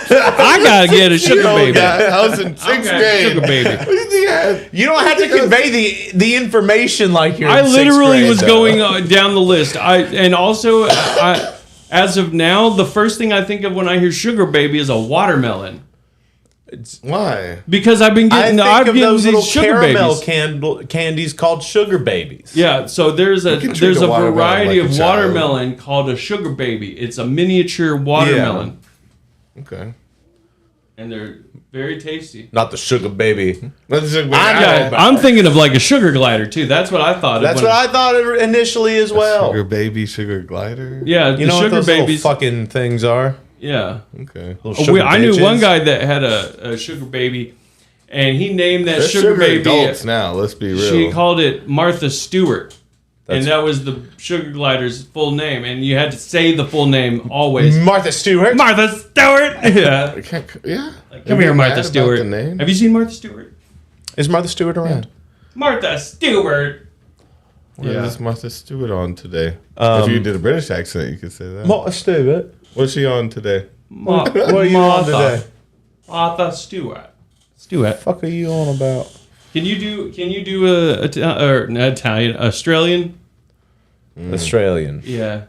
I gotta get a sugar Oh, baby. God, I was in 6th Okay, grade. sugar baby. What do you think I had? You don't have to convey the information like you're. I in sixth literally grade, was though. going down the list. As of now, the first thing I think of when I hear sugar baby is a watermelon. Why? Because I've been I getting, think I've of getting those little these sugar caramel babies. candies called sugar babies. Yeah, so there's a can treat a watermelon variety like a of child. watermelon called a sugar baby. It's a miniature watermelon, Okay. and they're very tasty. Not the sugar baby. Let's just Yeah, I'm thinking of like a sugar glider too. That's what I thought. That's what I thought initially as well. Sugar baby, sugar glider. Yeah, You the know what sugar those babies. little fucking things are? Yeah. Okay. Little sugar I knew bitches. one guy that had a sugar baby, and he named that They're sugar baby. adults now. Let's be real. She called it Martha Stewart. That's- And that was the sugar glider's full name, and you had to say the full name always. Martha Stewart. Martha Stewart. Yeah. I can't, yeah. Come here, Mad Martha about Stewart. the name? Have you seen Martha Stewart? Is Martha Stewart around? Martha Stewart. What Yeah. is Martha Stewart on today? If you did a British accent, you could say that. Martha Stewart. What's she on today? What are you on today? Martha Stewart. Stewart. Fuck are you on about? Can you do a not Italian, Australian? Australian. Yeah.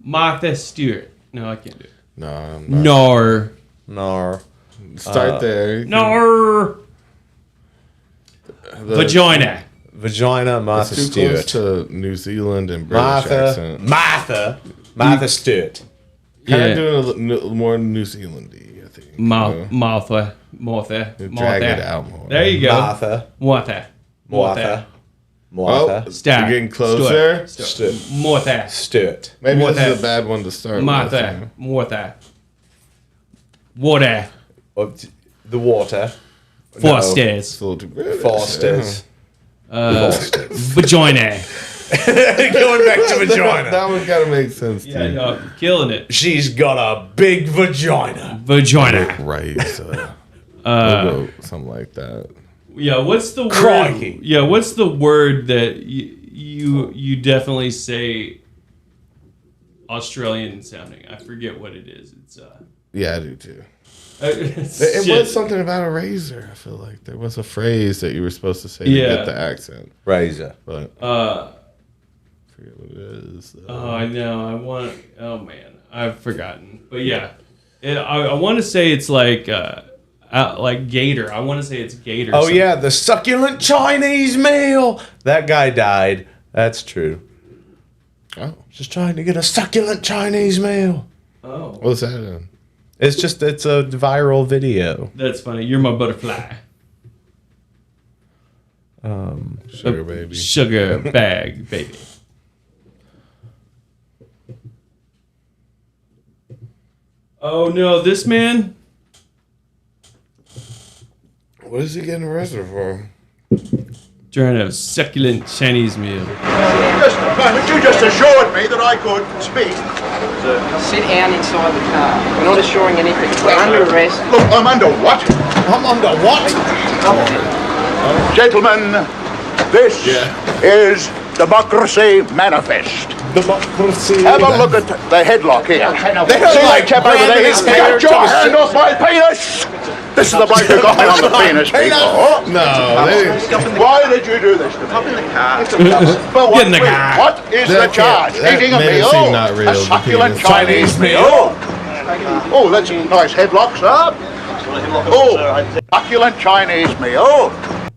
Martha Stewart. No, I can't do it. No, I'm not. Nor. Nar. Start there. Nor. The- Vagina. Vagina Martha It's too close Stewart. to New Zealand and British Martha. accent. Martha Stewart. Kind Yeah. of doing a little more New Zealandy, I think. Martha. Drag it out more. There you go. Martha. Martha. Martha. Oh, Martha. Start. you're getting closer. Stewart. Martha. Stewart. Maybe Martha. this is a bad one to start Martha. with. Martha. Water. The water. Four No. stairs. It's a little too British. Fosters. Vagina. Going back to vagina. That one gotta make sense too. Yeah, no, killing it. She's got a big vagina. Vagina. Right. So, we'll go something like that. Yeah, what's the word? Crikey. Yeah, what's the word that you definitely say Australian sounding? I forget what it is. It's Yeah, I do too. it's It shit. was something about a razor. I feel like there was a phrase that you were supposed to say to Yeah. get the accent, Razor. but Uh, I forget what it is. oh, I know. I want. Oh man, I've forgotten. But yeah, I want to say it's like gator. I want to say it's gator. Oh something. yeah, the succulent Chinese meal. That guy died. That's true. Oh, Just trying to get a succulent Chinese meal. Oh, what's that? It's a viral video. that's funny. You're my butterfly. Sugar baby. Sugar bag, baby. Oh no, this man. What is he getting arrested for? Trying to have succulent Chinese meal. Just a moment, you just assured me that I could speak. Sit down inside the car. We're not assuring anything. We're under arrest. Look, I'm under what? I'm under what? Gentlemen, this is Democracy Manifest. Democracy. Have a look at the headlock here. They're See like that chap over there? grabbing his hair Get your to the hand off my penis! This is the bloke who got me on the penis before. No, Why did you do this to me? Up in the car. But Get in the car. what is the charge? that Eating a made it meal? seem not real, A the succulent penis. Chinese meal? Oh, that's a nice headlock, sir. Oh, succulent Chinese meal.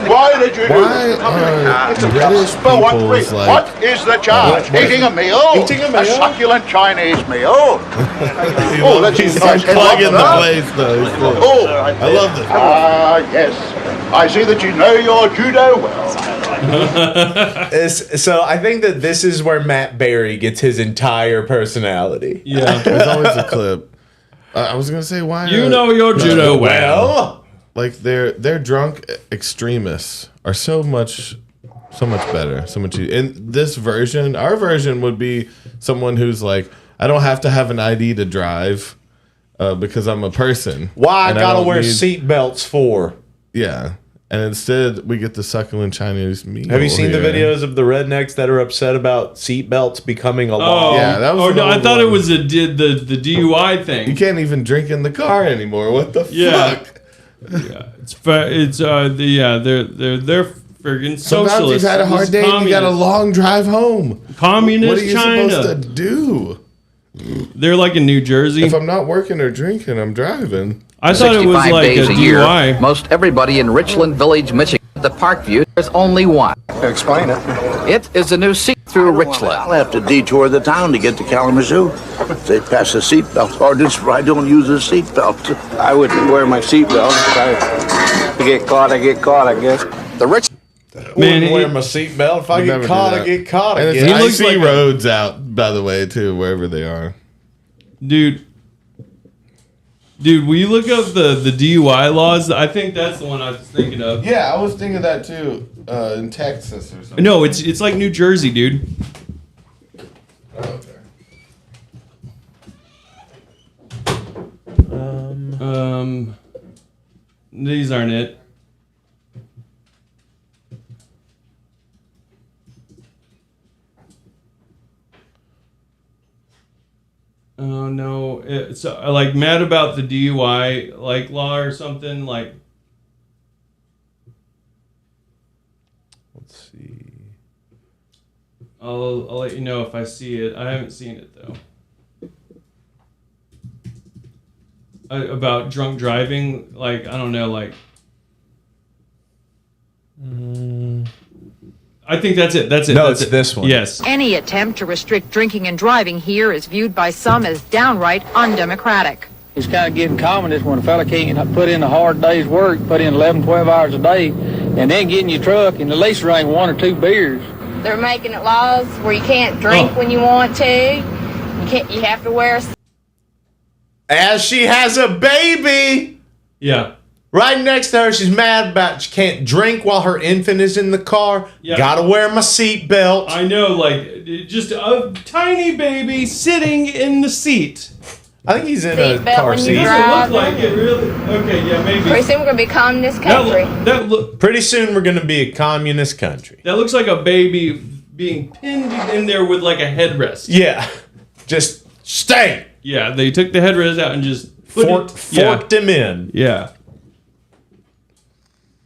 Why did you do why this? are British But people's like? what is the charge? What? Eating a meal? Eating a meal? A succulent Chinese meal? Oh, that's a He's nice plugging headlock, the sir. place though. He's like, Oh, I love this. yes. I see that you know your judo well. So I think that this is where Matt Berry gets his entire personality. Yeah. There's always a clip. I was gonna say why. You know your judo well. Like they're drunk extremists are so much better, so much. In this version, our version would be someone who's like, I don't have to have an ID to drive because I'm a person. Why I And gotta don't wear need- seat belts for? Yeah, and instead we get the succulent Chinese meal. Have you seen the here. videos of the rednecks that are upset about seat belts becoming a law? Oh, Yeah, that was oh an no, I old thought it one. was the DUI You thing. can't even drink in the car anymore. What the Yeah. fuck? Yeah, it's they're friggin' Sometimes socialists. you've had a hard day and you got a long drive home. Communist What are you China. supposed to do? They're like in New Jersey. If I'm not working or drinking, I'm driving. I thought it was 65 like a days a year, DUI. most everybody in Richland Village, Michigan, at the Parkview, there's only one. Explain it. It is the new see-through Richland. I'll have to detour the town to get to Kalamazoo. They pass the seatbelt ordinance where I don't use a seatbelt. I wouldn't wear my seatbelt. If I get caught, I get caught, I guess. The Rich Man, Wouldn't wear he- my seatbelt. If I Never get do caught, that. I get caught And again. it's He looks icy like a- roads out, by the way, too, wherever they are. Dude, will you look up the DUI laws? I think that's the one I was thinking of. Yeah, I was thinking that too, in Texas or something. No, it's like New Jersey, dude. These aren't it. Oh no! It's like mad about the DUI like law or something like. Let's see. I'll let you know if I see it. I haven't seen it though. About drunk driving, like I don't know, like. I think that's it. That's it. No, that's it's it. this one. Yes. Any attempt to restrict drinking and driving here is viewed by some as downright undemocratic. It's kind of getting communist when a fella can't put in a hard day's work, put in 11, 12 hours a day, and then get in your truck and at least drink 1 or 2 beers. They're making it laws where you can't drink when you want to. You have to wear a As she has a baby Yeah. right next to her, she's mad about she can't drink while her infant is in the car. Yeah. Gotta wear my seatbelt. I know, like just a tiny baby sitting in the seat. I think he's in a Seatbelt car when you seat. It drive. doesn't look like it really. Okay, yeah, maybe. Pretty soon we're gonna be communist country. Pretty soon we're gonna be a communist country. That looks like a baby being pinned in there with like a headrest. Yeah. Just stay. Yeah, they took the headrest out and just Forked him in. Yeah.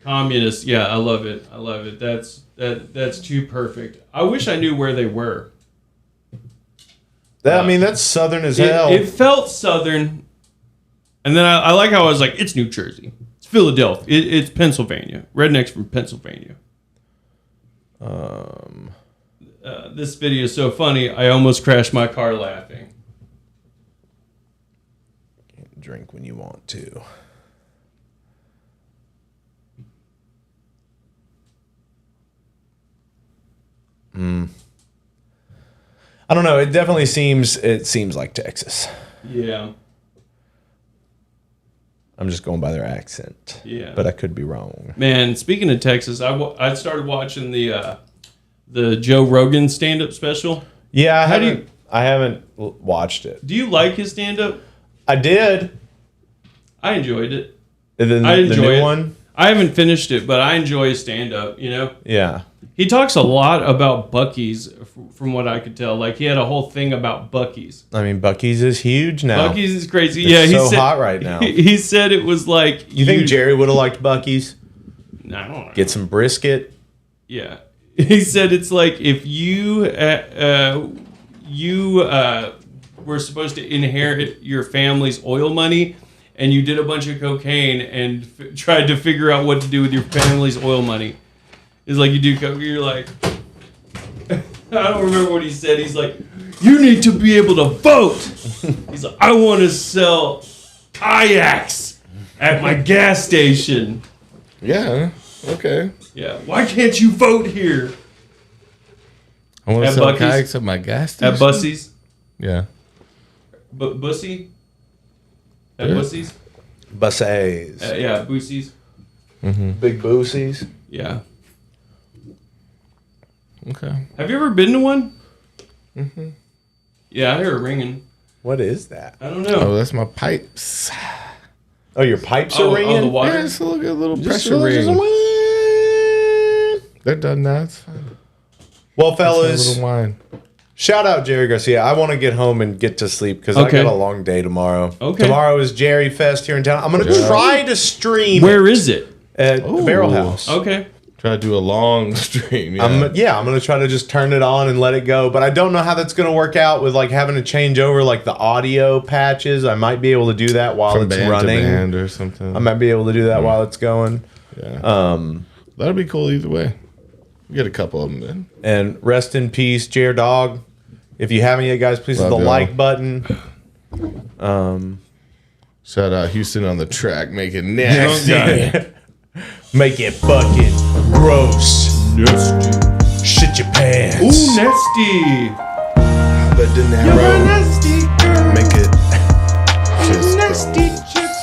Communist. Yeah, I love it. I love it. That's too perfect. I wish I knew where they were. I mean, that's southern as hell. It felt southern, and then I like how I was like, it's New Jersey, it's Philadelphia, it's Pennsylvania. Rednecks from Pennsylvania. This video is so funny, I almost crashed my car laughing. Can't drink when you want to. I don't know. It definitely seems like Texas. Yeah. I'm just going by their accent. Yeah. But I could be wrong. Man, speaking of Texas, I started watching the Joe Rogan stand-up special. Yeah, I haven't watched it. Do you like his stand-up? I did. I enjoyed it. I enjoy the new one? I haven't finished it, but I enjoy his stand-up, you know? Yeah. He talks a lot about Buc-ee's, from what I could tell. Like, he had a whole thing about Buc-ee's. I mean, Buc-ee's is huge now. Buc-ee's is crazy. It's yeah, so hot right now. He said it was like... You think Jerry would have liked Buc-ee's? I don't know. Get some brisket? Yeah. He said it's like if you were supposed to inherit your family's oil money and you did a bunch of cocaine and tried to figure out what to do with your family's oil money. It's like you do coke, you're like... I don't remember what he said. He's like, you need to be able to vote. He's like, I want to sell kayaks at my gas station. Yeah, okay. Yeah, why can't you vote here? I want to sell kayaks at my gas station. At Bussey's? Yeah. Bussy? At Bussey's? Bussey's. Yeah, Bussey's. Mm-hmm. Big Boosies. Yeah. Okay. Have you ever been to one? Mm-hmm. Yeah, I hear it ringing. What is that? I don't know. Oh, that's my pipes. Oh, your pipes are ringing? Oh, the water? Yeah, it's a little pressure ring. They're done now. It's fine. Well, fellas, a little wine. Shout out Jerry Garcia. I want to get home and get to sleep because I got a long day tomorrow. Okay. Tomorrow is Jerry Fest here in town. I'm going to try to stream. Where is it? At the Barrel House. Okay. Try to do a long stream. Yeah. I'm going to try to just turn it on and let it go. But I don't know how that's going to work out with like having to change over like the audio patches. I might be able to do that while From it's band running. to band or something. I might be able to do that while it's going. Yeah. That'd be cool either way. We get a couple of them then. And rest in peace, Jer Dog. If you haven't yet, guys, please hit the like button. Shout out Houston on the track, make it nasty. Make it fucking gross. Nasty. Shit your pants. Ooh, nasty. But then that You're road, a nasty girl. make it just Nasty go. chips.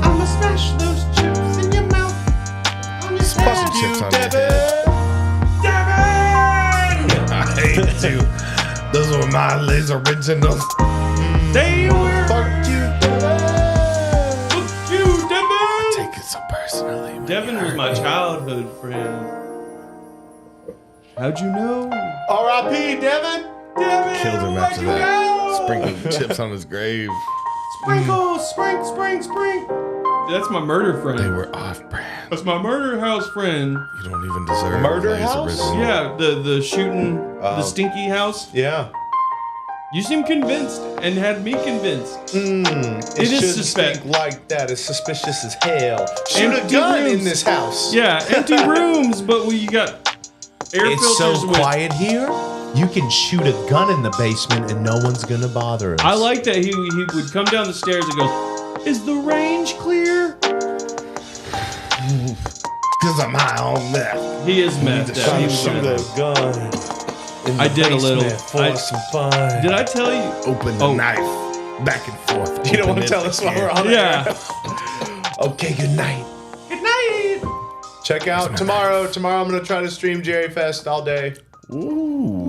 I'ma smash those chips in your mouth. On your Smash head. some chips on your head. Devin! I hate you. Those were my laser originals. They were. Fuck you, Fuck you, Devin! Take it so personally. Devin was my childhood friend. How'd you know? R.I.P. Devin. Devin! Killed him after that. Sprinkled chips on his grave. Sprinkle, spring. That's my murder friend. They were off-brand. That's my murder house friend. You don't even deserve Murder laser house? original. Yeah, the shooting, the stinky house. Yeah. You seem convinced and had me convinced. It is shouldn't suspect. stink like that. It's suspicious as hell. Shoot a Empty gun rooms. in this house. Yeah, empty rooms, but you got air It's filters so with. quiet here. You can shoot a gun in the basement and no one's gonna bother us. I like that he would come down the stairs and goes, "Is the range clear?" Because I'm high on meth. He is meth. Trying He to was shoot meth. a gun. In the I did a little. basement for some fun. Did I tell you? Open the knife. Back and forth. You don't Open want to it tell us while we're on Yeah. air? Okay, good night. Good night. Check out tomorrow. Tomorrow I'm going to try to stream Jerry Fest all day. Ooh.